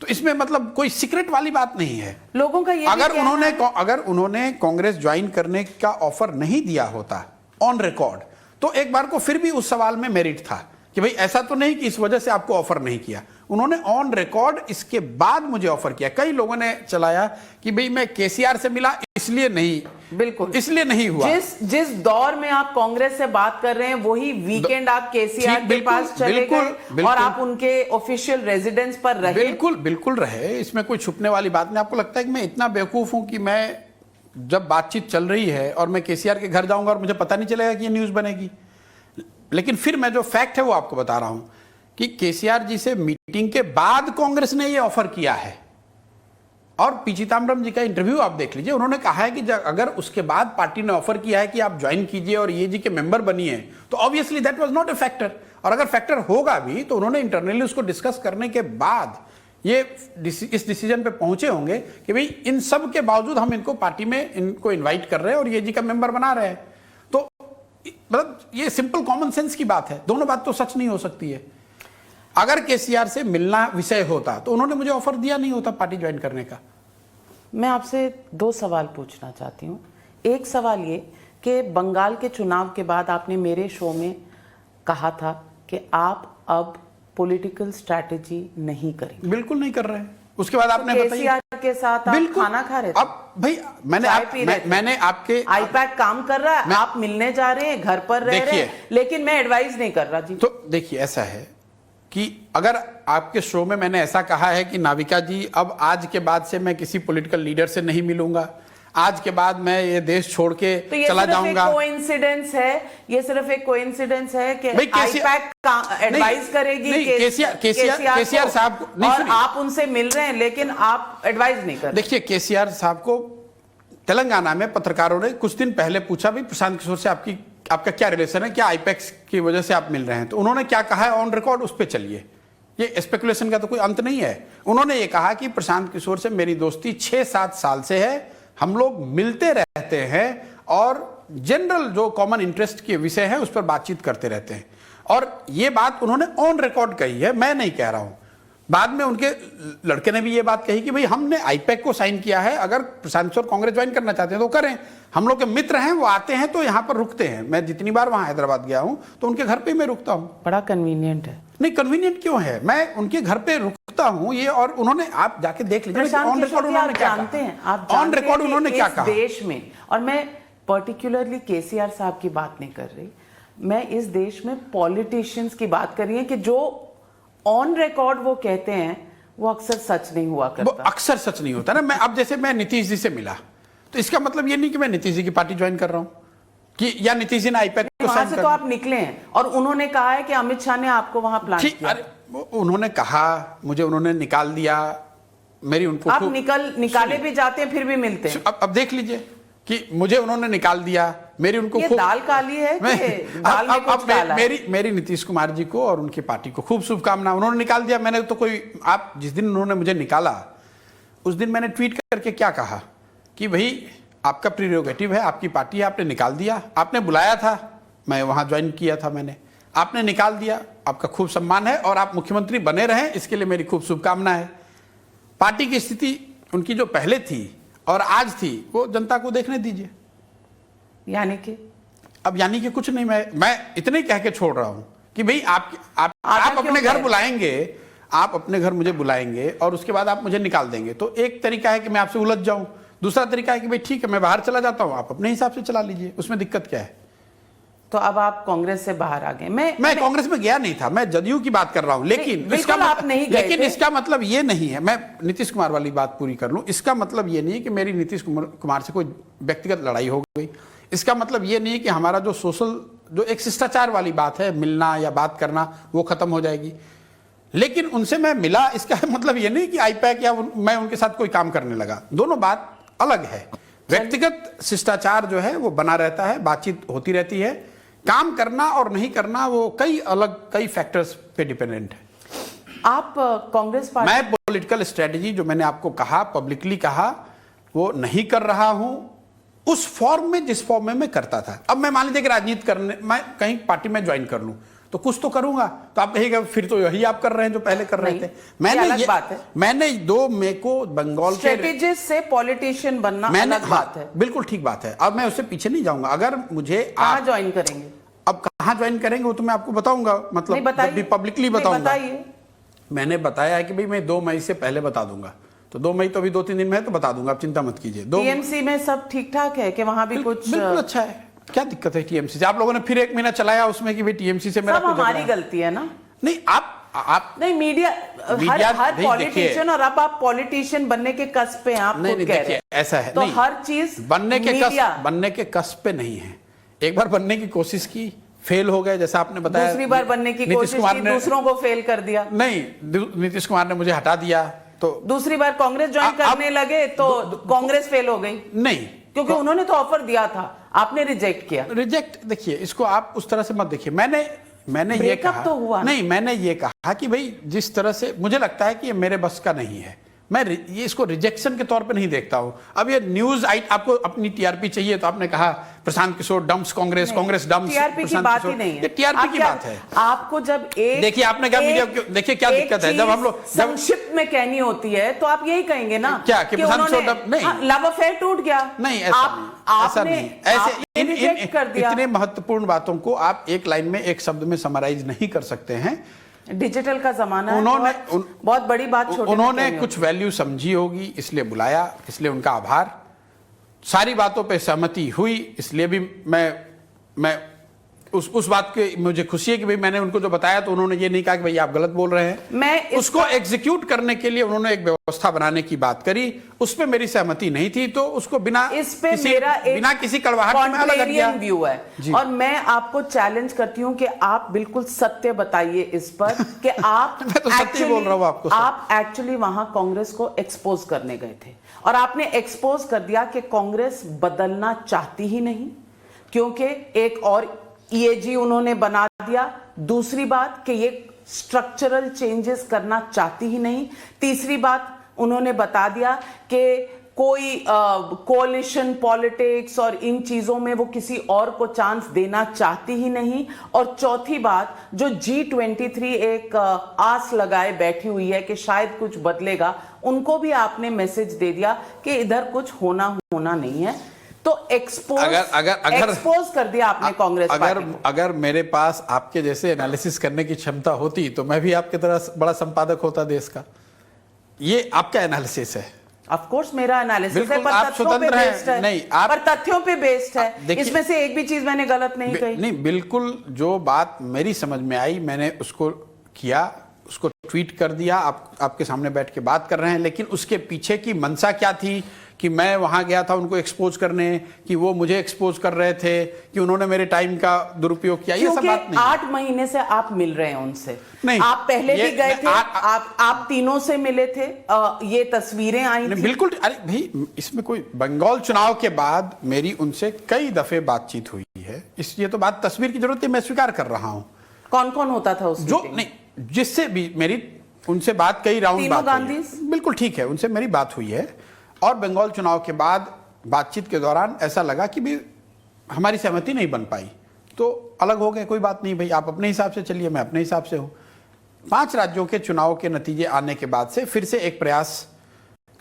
तो इसमें मतलब कोई सीक्रेट वाली बात नहीं है। लोगों का ये अगर उन्होंने कांग्रेस ज्वाइन करने का ऑफर नहीं दिया होता ऑन रिकॉर्ड, तो एक बार को फिर भी उस सवाल में मेरिट था कि भाई ऐसा तो नहीं कि इस वजह से आपको ऑफर नहीं किया। उन्होंने ऑन रिकॉर्ड इसके बाद मुझे ऑफर किया। कई लोगों ने चलाया कि भाई मैं केसीआर से मिला इसलिए नहीं, बिल्कुल इसलिए नहीं हुआ। जिस दौर में आप कांग्रेस से बात कर रहे हैं वही वीकेंड आप केसीआर के पास चले गए और आप उनके ऑफिशियल रेजिडेंस पर रहे। बिल्कुल रहे, इसमें कोई छुपने वाली बात नहीं। आपको लगता है कि मैं इतना बेवकूफ हूं कि मैं जब बातचीत चल रही है और मैं केसीआर के घर जाऊंगा और मुझे पता नहीं चलेगा कि ये न्यूज बनेगी? लेकिन फिर मैं जो फैक्ट है वो आपको बता रहा हूं कि केसीआर जी से मीटिंग के बाद कांग्रेस ने ये ऑफर किया है। और पी चिदम्बरम जी का इंटरव्यू आप देख लीजिए, उन्होंने कहा है कि अगर उसके बाद पार्टी ने ऑफर किया है कि आप ज्वाइन कीजिए और ये जी के मेंबर बनिए, तो obviously that was not a factor. और अगर फैक्टर होगा भी तो उन्होंने इंटरनली उसको डिस्कस करने के बाद ये इस डिसीजन पे पहुंचे होंगे कि भाई इन सब के बावजूद हम इनको पार्टी में इनको इन्वाइट कर रहे हैं और ये जी का मेंबर बना रहे हैं। तो मतलब ये सिंपल कॉमन सेंस की बात है, दोनों बात तो सच नहीं हो सकती है। अगर केसीआर से मिलना विषय होता तो उन्होंने मुझे ऑफर दिया नहीं होता पार्टी ज्वाइन करने का। मैं आपसे 2 सवाल पूछना चाहती हूँ। एक सवाल ये कि बंगाल के चुनाव के बाद आपने मेरे शो में कहा था कि आप अब पॉलिटिकल स्ट्रैटेजी नहीं करेंगे। बिल्कुल नहीं कर रहे हैं। उसके बाद आपने केसीआर के साथ आप खाना खा रहे थे। अब भाई मैंने आपके आईपैक काम कर रहा है, आप मिलने जा रहे हैं, घर पर रह रहे हैं, लेकिन मैं एडवाइस नहीं कर रहा जी। तो देखिए ऐसा है कि अगर आपके शो में मैंने ऐसा कहा है कि नाविका जी अब आज के बाद से मैं किसी पॉलिटिकल लीडर से नहीं मिलूंगा, आज के बाद मैं ये देश छोड़ के चला जाऊंगा, तो ये सिर्फ एक कोइंसिडेंस है कि आईपैक एडवाइस करेगी केसीआर साहब को, और आप उनसे मिल रहे हैं लेकिन आप एडवाइस नहीं कर रहे। देखिए केसीआर साहब को तेलंगाना में पत्रकारों ने कुछ दिन पहले पूछा भी प्रशांत किशोर से आपका क्या रिलेशन है, क्या आईपैक्स की वजह से आप मिल रहे हैं? तो उन्होंने क्या कहा है ऑन रिकॉर्ड, उस पर चलिए। ये स्पेकुलेशन का तो कोई अंत नहीं है। उन्होंने ये कहा कि प्रशांत किशोर से मेरी दोस्ती 6-7 साल से है, हम लोग मिलते रहते हैं और जनरल जो कॉमन इंटरेस्ट के विषय है उस पर बातचीत करते रहते हैं। और ये बात उन्होंने ऑन रिकॉर्ड कही है, मैं नहीं कह रहा हूं। बाद में उनके लड़के ने भी ये बात कही कि भाई हमने आईपैक को साइन किया है, अगर प्रशांत किशोर कांग्रेस ज्वाइन करना चाहते हैं तो करें, हम लोग के मित्र हैं, वो आते हैं तो यहाँ पर रुकते हैं। मैं जितनी बार वहां हैदराबाद गया हूं तो उनके घर पे मैं रुकता हूं। बड़ा कन्वीनियंट है। नहीं, कन्वीनियंट क्यों है, मैं उनके घर पे रुकता हूं ये, और उन्होंने, आप जाके देख लीजिए ऑन रिकॉर्ड उन्होंने क्या कहा, ऑन रिकॉर्ड उन्होंने क्या कहा देश में। और मैं पर्टिकुलरली केसीआर साहब की बात नहीं कर रही, मैं इस देश में पॉलिटिशियंस की बात कर रही है कि जो ऑन रिकॉर्ड वो कहते हैं वो अक्सर सच नहीं हुआ करता। वो अक्सर सच नहीं होता ना। मैं अब जैसे मैं नीतीश जी से मिला तो इसका मतलब ये नहीं कि मैं नीतीश जी की पार्टी ज्वाइन कर रहा हूं कि या नीतीश जी ने आईपैक को वहां से तो आप निकले हैं और उन्होंने कहा है कि अमित शाह ने आपको वहां प्लान किया। अरे उन्होंने कहा, मुझे उन्होंने निकाल दिया, मेरी उनको आप निकाले भी जाते हैं फिर भी मिलते हैं। अब देख लीजिए कि मुझे उन्होंने निकाल दिया, मेरी उनको ये दाल काली है कि दाल में कुछ काला है? मेरी नीतीश कुमार जी को और उनकी पार्टी को खूब शुभकामना। उन्होंने निकाल दिया, मैंने तो कोई, आप जिस दिन उन्होंने मुझे निकाला उस दिन मैंने ट्वीट करके क्या कहा कि भाई आपका प्रीरोगेटिव है, आपकी पार्टी है, आपने निकाल दिया, आपने बुलाया था, मैं वहां ज्वाइन किया था, मैंने, आपने निकाल दिया, आपका खूब सम्मान है और आप मुख्यमंत्री बने रहें, इसके लिए मेरी खूब शुभकामना है। पार्टी की स्थिति उनकी जो पहले थी और आज थी वो जनता को देखने दीजिए। यानी कि अब यानी कि कुछ नहीं, मैं इतने ही कह के छोड़ रहा हूं कि भाई आप अपने घर बुलाएंगे, आप अपने घर मुझे बुलाएंगे और उसके बाद आप मुझे निकाल देंगे, तो एक तरीका है कि मैं आपसे उलझ जाऊं, दूसरा तरीका है कि भाई ठीक है मैं बाहर चला जाता हूं, आप अपने हिसाब से चला लीजिए, उसमें दिक्कत क्या है। तो अब आप कांग्रेस से बाहर आ गए। मैं कांग्रेस में गया नहीं था, मैं जदयू की बात कर रहा हूं, लेकिन इसका मतलब ये नहीं है, मैं नीतीश कुमार वाली बात पूरी कर लूं, इसका मतलब ये नहीं है कि मेरी नीतीश कुमार से कोई व्यक्तिगत लड़ाई हो गई, इसका मतलब ये नहीं है कि हमारा जो सोशल, जो एक शिष्टाचार वाली बात है, मिलना या बात करना, वो खत्म हो जाएगी। लेकिन उनसे मैं मिला, इसका मतलब ये नहीं कि आईपैक या मैं उनके साथ कोई काम करने लगा, दोनों बात अलग है। व्यक्तिगत शिष्टाचार जो है वो बना रहता है, बातचीत होती रहती है, काम करना और नहीं करना वो कई फैक्टर्स पे डिपेंडेंट है। आप कांग्रेस पार्टी, मैं पॉलिटिकल स्ट्रेटजी जो मैंने आपको कहा, पब्लिकली कहा, वो नहीं कर रहा हूं उस फॉर्म में जिस फॉर्म में मैं करता था। अब मैं मान लीजिए कि राजनीति करने, मैं कहीं पार्टी में ज्वाइन कर लूं तो कुछ तो करूंगा, तो आप कहिएगा फिर तो यही आप कर रहे हैं जो पहले कर रहे थे। मैंने 2 मई को बंगाल के स्ट्रेटेजिस्ट से पॉलिटिशियन बनना अलग बात है। बिल्कुल ठीक बात है। अब मैं उससे पीछे नहीं जाऊंगा। अगर मुझे कहां ज्वाइन करेंगे, अब कहां ज्वाइन करेंगे वो तो मैं आपको बताऊंगा, मतलब जब भी पब्लिकली बताऊंगा। मैंने बताया है कि भाई मैं 2 मई से पहले बता दूंगा, तो 2 मई तो अभी 2-3 दिन में है, तो बता दूंगा, आप चिंता मत कीजिए। टीएमसी में सब ठीक ठाक है कि वहां भी कुछ बिल्कुल अच्छा है, क्या दिक्कत है टीएमसी से? आप लोगों ने फिर 1 महीना चलाया उसमें कि भाई टीएमसी से मेरा, हमारी गलती है ना? नहीं, आप नहीं, मीडिया हर पॉलिटिशियन, और अब आप पॉलिटिशियन बनने के कस्प पे हैं, आप खुद कह रहे हैं ऐसा है, तो हर चीज बनने के कस्प पे नहीं है। एक बार बनने की कोशिश की, फेल हो गए, जैसा आपने बताया। दूसरी बार बनने की कोशिश की, दूसरों को फेल कर दिया। नहीं, नीतीश कुमार ने मुझे हटा दिया, तो दूसरी बार कांग्रेस ज्वाइन करने लगे तो कांग्रेस फेल हो गई। नहीं, क्योंकि उन्होंने तो ऑफर दिया था, आपने रिजेक्ट किया। रिजेक्ट, देखिए इसको आप उस तरह से मत देखिए। मैंने ये कहा, तो हुआ नहीं, मैंने ये कहा कि भाई जिस तरह से मुझे लगता है कि ये मेरे बस का नहीं है, मैं ये इसको रिजेक्शन के तौर पे नहीं देखता हूं। अब ये न्यूज आपको अपनी टीआरपी चाहिए, तो आपने कहा Prashant Kishor dumps Congress, Congress dumps, TRP की बात ही नहीं है, ये टीआरपी की बात है। आपको जब एक, देखिए आपने कहा मीडिया, देखिए क्या दिक्कत है, जब हम लोग संक्षिप्त में कहनी होती है तो आप यही कहेंगे ना, क्या कि प्रशांत किशोर डम्प्स, नहीं, लव अफेयर टूट गया। नहीं, ऐसा नहीं, ऐसे इतने महत्वपूर्ण बातों को आप एक लाइन में, एक शब्द में समराइज नहीं कर सकते हैं। डिजिटल का जमाना है, बहुत बड़ी बात छोटी, उन्होंने कुछ वैल्यू समझी होगी इसलिए बुलाया, इसलिए उनका आभार। सारी बातों पे सहमति हुई, इसलिए भी मैं उस बात की मुझे खुशी है कि भाई मैंने उनको जो बताया तो उन्होंने ये नहीं कहा कि भाई आप गलत बोल रहे हैं। उसको एग्जीक्यूट करने के लिए उन्होंने एक व्यवस्था बनाने की बात करी, उस पे मेरी सहमति नहीं थी, तो उसको बिना किसी कड़वाहट में अलग किया। व्यू है, और मैं आपको चैलेंज करती हूं कि आप बिल्कुल सत्य बताइए इस पर कि आप मैं तो सत्य बोल रहा हूं आपको। आप एक्चुअली वहां कांग्रेस को एक्सपोज करने गए थे और आपने एक्सपोज कर दिया कि कांग्रेस बदलना चाहती ही नहीं, क्योंकि एक और ईएजी उन्होंने बना दिया। दूसरी बात कि ये स्ट्रक्चरल चेंजेस करना चाहती ही नहीं। तीसरी बात उन्होंने बता दिया कि कोई कोalition पॉलिटिक्स और इन चीजों में वो किसी और को चांस देना चाहती ही नहीं। और चौथी बात, जो G23 एक आस लगाए बैठी हुई है कि शायद कुछ बदलेगा, उनको भी आपने मैसेज दे दिया कि इधर कुछ होना नहीं है। तो एक्सपोज कर दिया आपने कांग्रेस पार्टी को। अगर मेरे पास आपके जैसे एनालिसिस करने की क्षमता होती तो मैं भी आपकी तरह बड़ा संपादक होता देश का। ये आपका एनालिसिस है। ऑफ कोर्स मेरा एनालिसिस है, पर आप तथ्यों पे स्वतंत्र हैं। बेस्ड है। नहीं, आप पर तथ्यों पे बेस्ड है। इसमें से एक भी चीज मैंने गलत नहीं कही। नहीं, बिल्कुल जो बात मेरी समझ में आई मैंने उसको किया, उसको ट्वीट कर दिया। आपके सामने बैठ के बात कर रहे हैं, लेकिन उसके पीछे की मंशा क्या थी कि मैं वहां गया था उनको एक्सपोज करने, कि वो मुझे एक्सपोज कर रहे थे, कि उन्होंने मेरे टाइम का दुरुपयोग किया, ये सब बात नहीं। 8 महीने से आप मिल रहे हैं उनसे। नहीं, आप पहले भी गए थे, आप तीनों से मिले थे, ये तस्वीरें आई थी। बिल्कुल। अरे भाई, इसमें कोई बंगाल चुनाव के बाद मेरी उनसे कई दफे बातचीत हुई है। ये तो बात तस्वीर की जरूरत है, मैं स्वीकार कर रहा हूं। कौन कौन होता था उस जो नहीं, जिससे भी मेरी उनसे बात कई राउंड बात हुई है। बिल्कुल ठीक है, उनसे मेरी बात हुई है। और बंगाल चुनाव के बाद बातचीत के दौरान ऐसा लगा कि भी हमारी सहमति नहीं बन पाई, तो अलग हो गए। कोई बात नहीं भाई, आप अपने हिसाब से चलिए, मैं अपने हिसाब से हूं। 5 राज्यों के चुनाव के नतीजे आने के बाद से फिर से एक प्रयास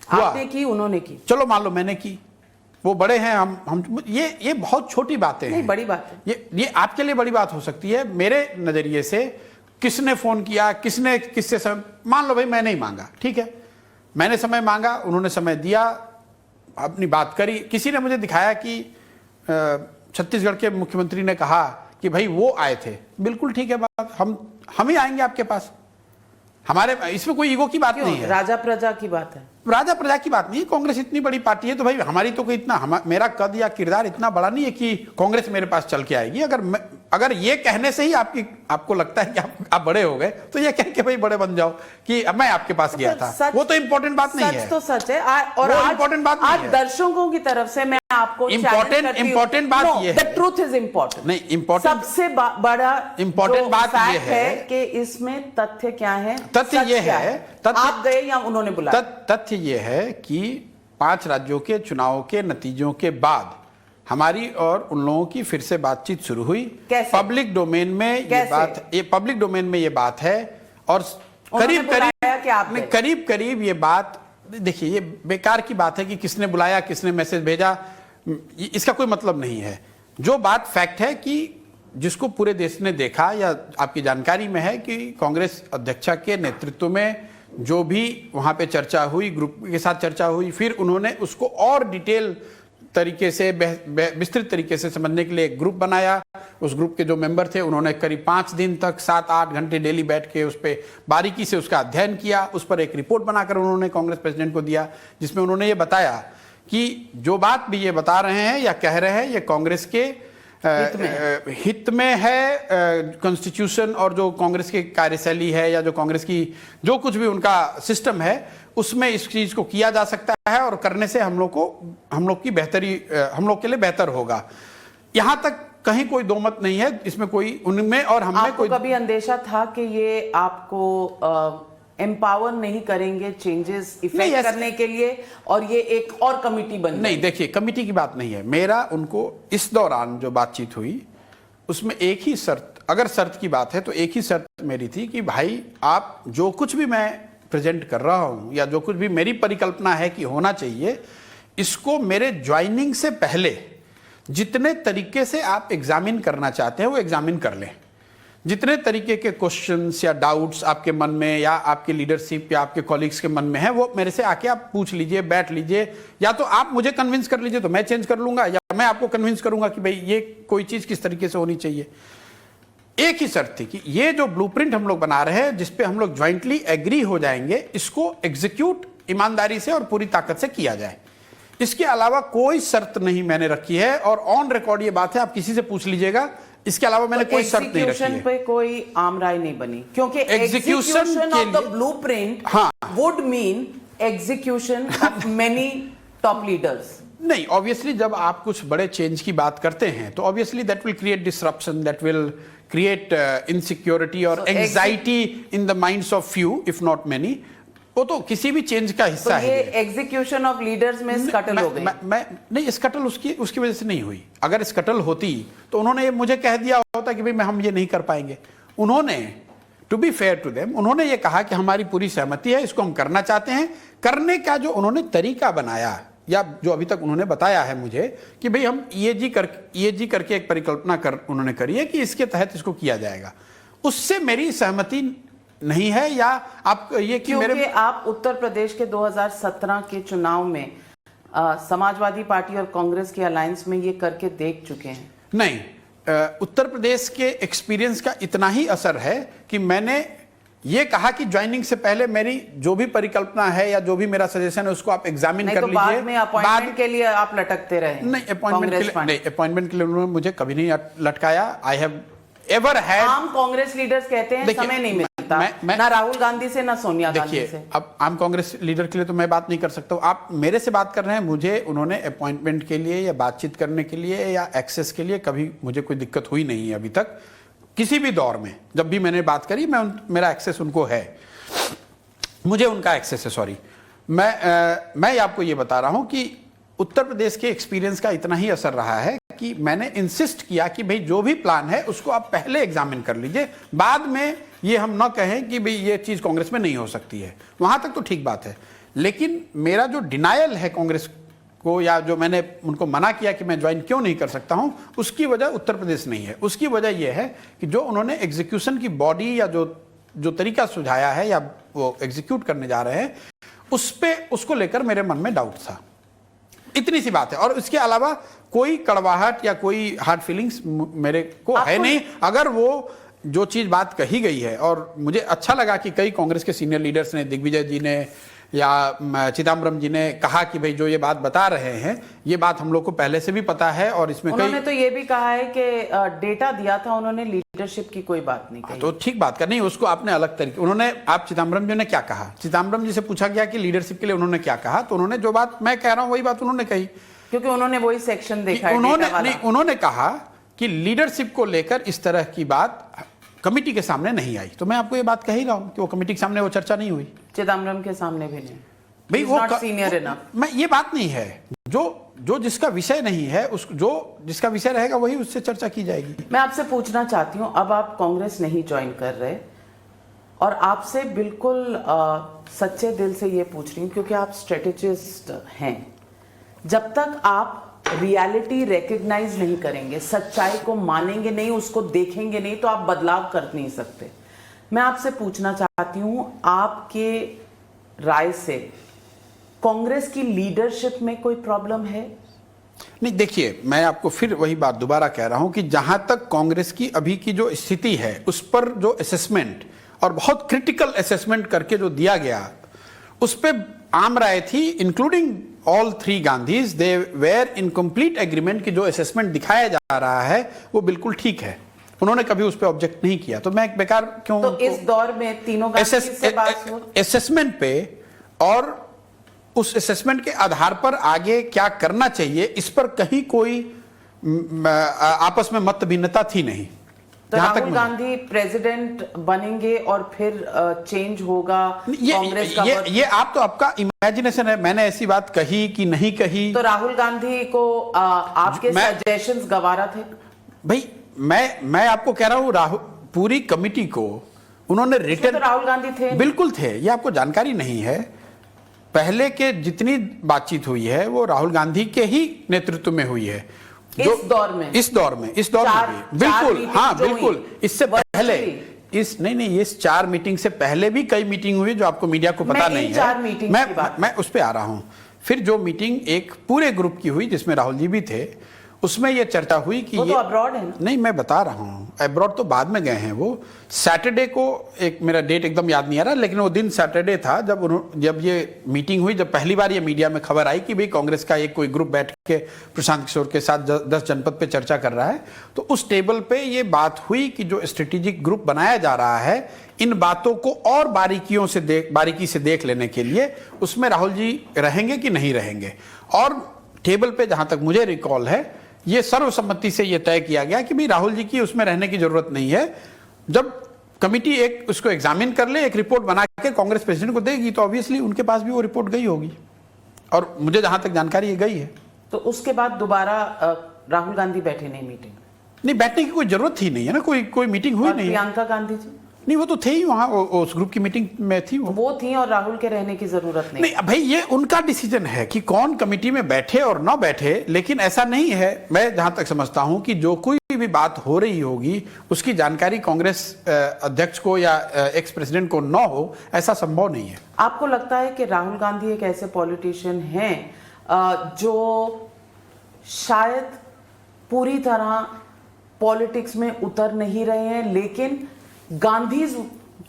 हुआ। आपने की, उन्होंने की, चलो मान लो मैंने की, वो बड़े हैं, हम ये बहुत छोटी बातें हैं। बड़ी बात है ये आपके लिए बड़ी बात हो सकती है। मेरे नजरिए से किसने फोन किया, किसने किससे समय, मान लो भाई मैं नहीं मांगा, ठीक है, मैंने समय मांगा, उन्होंने समय दिया, अपनी बात करी। किसी ने मुझे दिखाया कि छत्तीसगढ़ के मुख्यमंत्री ने कहा कि भाई वो आए थे, बिल्कुल ठीक है बात, हम ही आएंगे आपके पास। हमारे इसमें कोई ईगो की बात नहीं है, राजा प्रजा की बात है। राजा प्रजा की बात नहीं है। कांग्रेस इतनी बड़ी पार्टी है तो भाई हमारी तो कोई इतना, मेरा कद या किरदार इतना बड़ा नहीं है कि कांग्रेस मेरे पास चल के आएगी। अगर ये कहने से ही आपको लगता है कि आप बड़े हो गए, तो ये कह के भाई बड़े बन जाओ कि मैं आपके पास गया था, वो तो इंपॉर्टेंट बात नहीं है। सच तो सच है। और इंपॉर्टेंट बात नहीं है। दर्शकों की तरफ से मैं आपको इंपॉर्टेंट बात ये है, द ट्रूथ इज इंपॉर्टेंट। नहीं, इंपॉर्टेंट सबसे बड़ा इंपॉर्टेंट बात ये है कि इसमें तथ्य क्या है। तथ्य ये है, आप गए या उन्होंने बुलाया? तथ्य ये है कि 5 राज्यों के चुनाव के नतीजों के बाद हमारी और उन लोगों की फिर से बातचीत शुरू हुई। पब्लिक डोमेन में ये बात है। और करीब करीब ये बात, देखिए ये बेकार की बात है कि किसने बुलाया, किसने मैसेज भेजा, इसका कोई मतलब नहीं है। जो बात फैक्ट है कि जिसको पूरे देश ने देखा या आपकी जानकारी में है कि कांग्रेस अध्यक्षा के नेतृत्व में जो भी वहां पे चर्चा हुई, ग्रुप के साथ चर्चा हुई, फिर उन्होंने उसको और डिटेल तरीके से विस्तृत तरीके से समझने के लिए एक ग्रुप बनाया। उस ग्रुप के जो मेंबर थे उन्होंने करीब 5 दिन तक 7-8 घंटे डेली बैठ के उस पर बारीकी से उसका अध्ययन किया। उस पर एक रिपोर्ट बनाकर उन्होंने कांग्रेस प्रेसिडेंट को दिया, जिसमें उन्होंने ये बताया कि जो बात भी ये बता रहे हैं या कह रहे हैं, ये कांग्रेस के हित में है। कॉन्स्टिट्यूशन और जो कांग्रेस की कार्यशैली है या जो कांग्रेस की जो कुछ भी उनका सिस्टम है, उसमें इस चीज को किया जा सकता है और करने से हम लोग की बेहतरी, हम लोग के लिए बेहतर होगा। यहां तक कहीं कोई दो मत नहीं है इसमें, कोई उनमें और हमें कोई कभी अंदेशा था कि ये आपको एम्पावर नहीं करेंगे चेंजेस इफेक्ट करने के लिए और ये एक और कमिटी बन? नहीं, देखिए कमिटी की बात नहीं है। मेरा उनको इस दौरान जो बातचीत हुई उसमें एक ही शर्त, अगर शर्त की बात है तो एक ही शर्त मेरी थी कि भाई आप जो कुछ भी मैं प्रेजेंट कर रहा हूं या जो कुछ भी मेरी परिकल्पना है कि होना चाहिए, इसको मेरे ज्वाइनिंग से पहले जितने तरीके से आप एग्जामिन करना चाहते हैं वो एग्जामिन कर लें। जितने तरीके के क्वेश्चंस या डाउट्स आपके मन में या आपके लीडरशिप या आपके कॉलीग्स के मन में है, वो मेरे से आके आप पूछ लीजिए, बैठ लीजिए। या तो आप मुझे कन्विंस कर लीजिए तो मैं चेंज कर लूंगा, या मैं आपको कन्विंस करूंगा कि भाई ये कोई चीज किस तरीके से होनी चाहिए। एक ही शर्त थी कि ये जो ब्लूप्रिंट हम लोग बना रहे हैं, जिसपे हम लोग ज्वाइंटली एग्री हो जाएंगे, इसको एग्जीक्यूट ईमानदारी से और पूरी ताकत से किया जाए। इसके अलावा कोई शर्त नहीं मैंने रखी है, और ऑन रिकॉर्ड ये बात है, आप किसी से पूछ लीजिएगा। इसके अलावा मैंने कोई शर्त नहीं रखी है। पे कोई आम राय नहीं बनी, क्योंकि execution of the blueprint would mean execution of many top leaders. नहीं, ऑब्वियसली जब आप कुछ बड़े चेंज की बात करते हैं तो obviously that will create disruption, that will create insecurity और anxiety in the minds of few if not many. वो तो किसी भी चेंज का तो हिस्सा ये है। एग्जीक्यूशन ऑफ लीडर्स में स्कटल हो गई। मैं नहीं, स्कटल उसकी वजह से नहीं हुई। अगर स्कटल होती तो उन्होंने ये मुझे कह दिया होता कि भाई हम ये नहीं कर पाएंगे। उन्होंने, to be fair to them, उन्होंने ये कहा कि हमारी पूरी सहमति है, इसको हम करना चाहते हैं। करने का जो उन्होंने तरीका बनाया या जो अभी तक उन्होंने बताया है मुझे कि भाई हम ईएजी करके एक परिकल्पना उन्होंने करी है कि इसके तहत इसको किया जाएगा, उससे मेरी सहमति नहीं है। या आप ये कि क्योंकि आप उत्तर प्रदेश के 2017 के चुनाव में समाजवादी पार्टी और कांग्रेस की अलायंस में ये करके देख चुके हैं। नहीं, उत्तर प्रदेश के एक्सपीरियंस का इतना ही असर है कि मैंने ये कहा कि ज्वाइनिंग से पहले मेरी जो भी परिकल्पना है या जो भी मेरा सजेशन है उसको आप एग्जामिन कर तो लीजिए। बाद में अपॉइंटमेंट के लिए आप लटकते रहे। नहीं, अपॉइंटमेंट के लिए उन्होंने मुझे कभी नहीं लटकाया। I have ever had. आम कांग्रेस लीडर्स कहते हैं समय नहीं मिलता, ना राहुल गांधी से ना सोनिया गांधी से। अब आम कांग्रेस लीडर के लिए तो मैं बात नहीं कर सकता हूँ। आप मेरे से बात कर रहे हैं, मुझे उन्होंने अपॉइंटमेंट के लिए या बातचीत करने के लिए या एक्सेस के लिए कभी मुझे कोई दिक्कत हुई नहीं है अभी तक। किसी भी दौर में जब भी मैंने बात करी, मेरा एक्सेस उनको है, मुझे उनका एक्सेस है। सॉरी, मैं आपको ये बता रहा हूं कि उत्तर प्रदेश के एक्सपीरियंस का इतना ही असर रहा है कि मैंने इंसिस्ट किया कि भाई जो भी प्लान है उसको आप पहले एग्जामिन कर लीजिए, बाद में ये हम ना कहें कि भाई ये चीज कांग्रेस में नहीं हो सकती है। वहां तक तो ठीक बात है, लेकिन मेरा जो डिनायल है कांग्रेस को, या जो मैंने उनको मना किया कि मैं ज्वाइन क्यों नहीं कर सकता हूं, उसकी वजह उत्तर प्रदेश नहीं है। उसकी वजह यह है कि जो उन्होंने एग्जीक्यूशन की बॉडी या जो तरीका सुझाया है या वो एग्जीक्यूट करने जा रहे हैं, उसको लेकर मेरे मन में डाउट था। इतनी सी बात है, और इसके अलावा कोई कड़वाहट या कोई हार्ड फीलिंग्स मेरे को है नहीं। अगर वो जो चीज बात कही गई है, और मुझे अच्छा लगा कि कई कांग्रेस के सीनियर लीडर्स ने, दिग्विजय जी ने या चिदम्बरम जी ने कहा कि भाई जो ये बात बता रहे हैं, ये बात हम लोग को पहले से भी पता है। और इसमें उन्होंने तो ये भी कहा है कि डेटा दिया था उन्होंने, लीडरशिप की कोई बात नहीं कही। तो ठीक बात कर, नहीं उसको आपने अलग तरीके, उन्होंने, आप चिदम्बरम जी ने क्या कहा, चिदम्बरम जी से पूछा गया कि लीडरशिप के लिए उन्होंने क्या कहा, तो उन्होंने जो बात मैं कह रहा हूं वही बात उन्होंने कही, क्योंकि उन्होंने वही सेक्शन देखा है। उन्होंने कहा कि लीडरशिप को लेकर इस तरह की बात कमिटी के सामने नहीं आई। तो मैं आपको ये बात कह ही रहा हूं कि वो कमिटी के सामने वो चर्चा नहीं हुई, चिदम्बरम के सामने भी नहीं। भाई वो सीनियर इनफ। मैं ये बात नहीं है, जो जिसका विषय नहीं है, जिसका विषय रहेगा वही उससे चर्चा की जाएगी। मैं आपसे पूछना चाहती हूं, अब आप कांग्रेस नहीं ज्वाइन कर रहे, और आपसे बिल्कुल सच्चे दिल से ये पूछ रही हूं क्योंकि आप स्ट्रेटेजिस्ट हैं। जब तक आप रियलिटी रिकग्नाइज नहीं करेंगे, सच्चाई को मानेंगे नहीं, उसको देखेंगे नहीं, तो आप बदलाव कर नहीं सकते। मैं आपसे पूछना चाहती हूं, आपके राय से कांग्रेस की लीडरशिप में कोई प्रॉब्लम है? नहीं, देखिए, मैं आपको फिर वही बात दोबारा कह रहा हूं कि जहां तक कांग्रेस की अभी की जो स्थिति है, उस पर जो असेसमेंट, और बहुत क्रिटिकल असेसमेंट करके जो दिया गया, उस पर आम राय थी, including all three Gandhi's, they were in complete agreement कि जो असेसमेंट दिखाया जा रहा है वो बिल्कुल ठीक है। उन्होंने कभी उस पर ऑब्जेक्ट नहीं किया, तो मैं बेकार क्यों। तो इस दौर में तीनों असेसमेंट पे और उस असेसमेंट के आधार पर आगे क्या करना चाहिए, इस पर कहीं कोई आपस में मत भिन्नता थी नहीं। तो राहुल गांधी प्रेसिडेंट बनेंगे और फिर चेंज होगा कांग्रेस का। ये आप तो आपका इमेजिनेशन है, मैंने ऐसी बात कही कि नहीं कही। तो राहुल गांधी को आपके सजेशंस गवारा थे? भाई मैं आपको कह रहा हूं, पूरी कमिटी को उन्होंने रिटर्न, तो राहुल गांधी थे, बिल्कुल थे, ये आपको जानकारी नहीं है। पहले के जितनी बातचीत हुई है वो राहुल गांधी के ही नेतृत्व में हुई है। इस दौर में भी, बिल्कुल, हाँ बिल्कुल। इससे पहले नहीं, इस 4 मीटिंग से पहले भी कई मीटिंग हुई जो आपको मीडिया को पता नहीं है। मैं उस पर आ रहा हूं। फिर जो मीटिंग एक पूरे ग्रुप की हुई जिसमें राहुल जी भी थे, उसमें यह चर्चा हुई कि वो तो अब्रॉड है ना? नहीं, मैं बता रहा हूं, अब्रॉड तो बाद में गए हैं वो। सैटरडे को, एक मेरा डेट एकदम याद नहीं आ रहा, लेकिन वो दिन सैटरडे था जब ये मीटिंग हुई, जब पहली बार ये मीडिया में खबर आई कि भाई कांग्रेस का एक कोई ग्रुप बैठ के प्रशांत किशोर के साथ 10 जनपद पे चर्चा कर रहा है। तो उस टेबल पे ये बात हुई कि जो स्ट्रेटेजिक ग्रुप बनाया जा रहा है, इन बातों को और बारीकी से देख लेने के लिए उसमें राहुल जी रहेंगे कि नहीं रहेंगे। और टेबल पे जहां तक मुझे रिकॉल है, ये सर्वसम्मति से ये तय किया गया कि भाई राहुल जी की उसमें रहने की जरूरत नहीं है। जब कमिटी एक उसको एग्जामिन कर ले, एक रिपोर्ट बना के कांग्रेस प्रेसिडेंट को देगी, तो ऑब्वियसली उनके पास भी वो रिपोर्ट गई होगी, और मुझे जहां तक जानकारी है गई है। तो उसके बाद दोबारा राहुल गांधी बैठे नहीं मीटिंग में? नहीं, बैठने की कोई जरूरत ही नहीं है ना, कोई मीटिंग हुई और नहीं है। प्रियंका गांधी जी? नहीं, वो तो थे ही वहां, उस ग्रुप की मीटिंग में थी वो थी, और राहुल के रहने की जरूरत नहीं। नहीं भाई, ये उनका डिसीजन है कि कौन कमिटी में बैठे और ना बैठे, लेकिन ऐसा नहीं है, मैं जहां तक समझता हूं कि जो कोई भी बात हो रही होगी उसकी जानकारी कांग्रेस अध्यक्ष को या एक्स प्रेसिडेंट को ना हो, ऐसा संभव नहीं है। आपको लगता है कि राहुल गांधी एक ऐसे पॉलिटिशियन हैं जो शायद पूरी तरह पॉलिटिक्स में उतर नहीं रहे हैं, लेकिन गांधी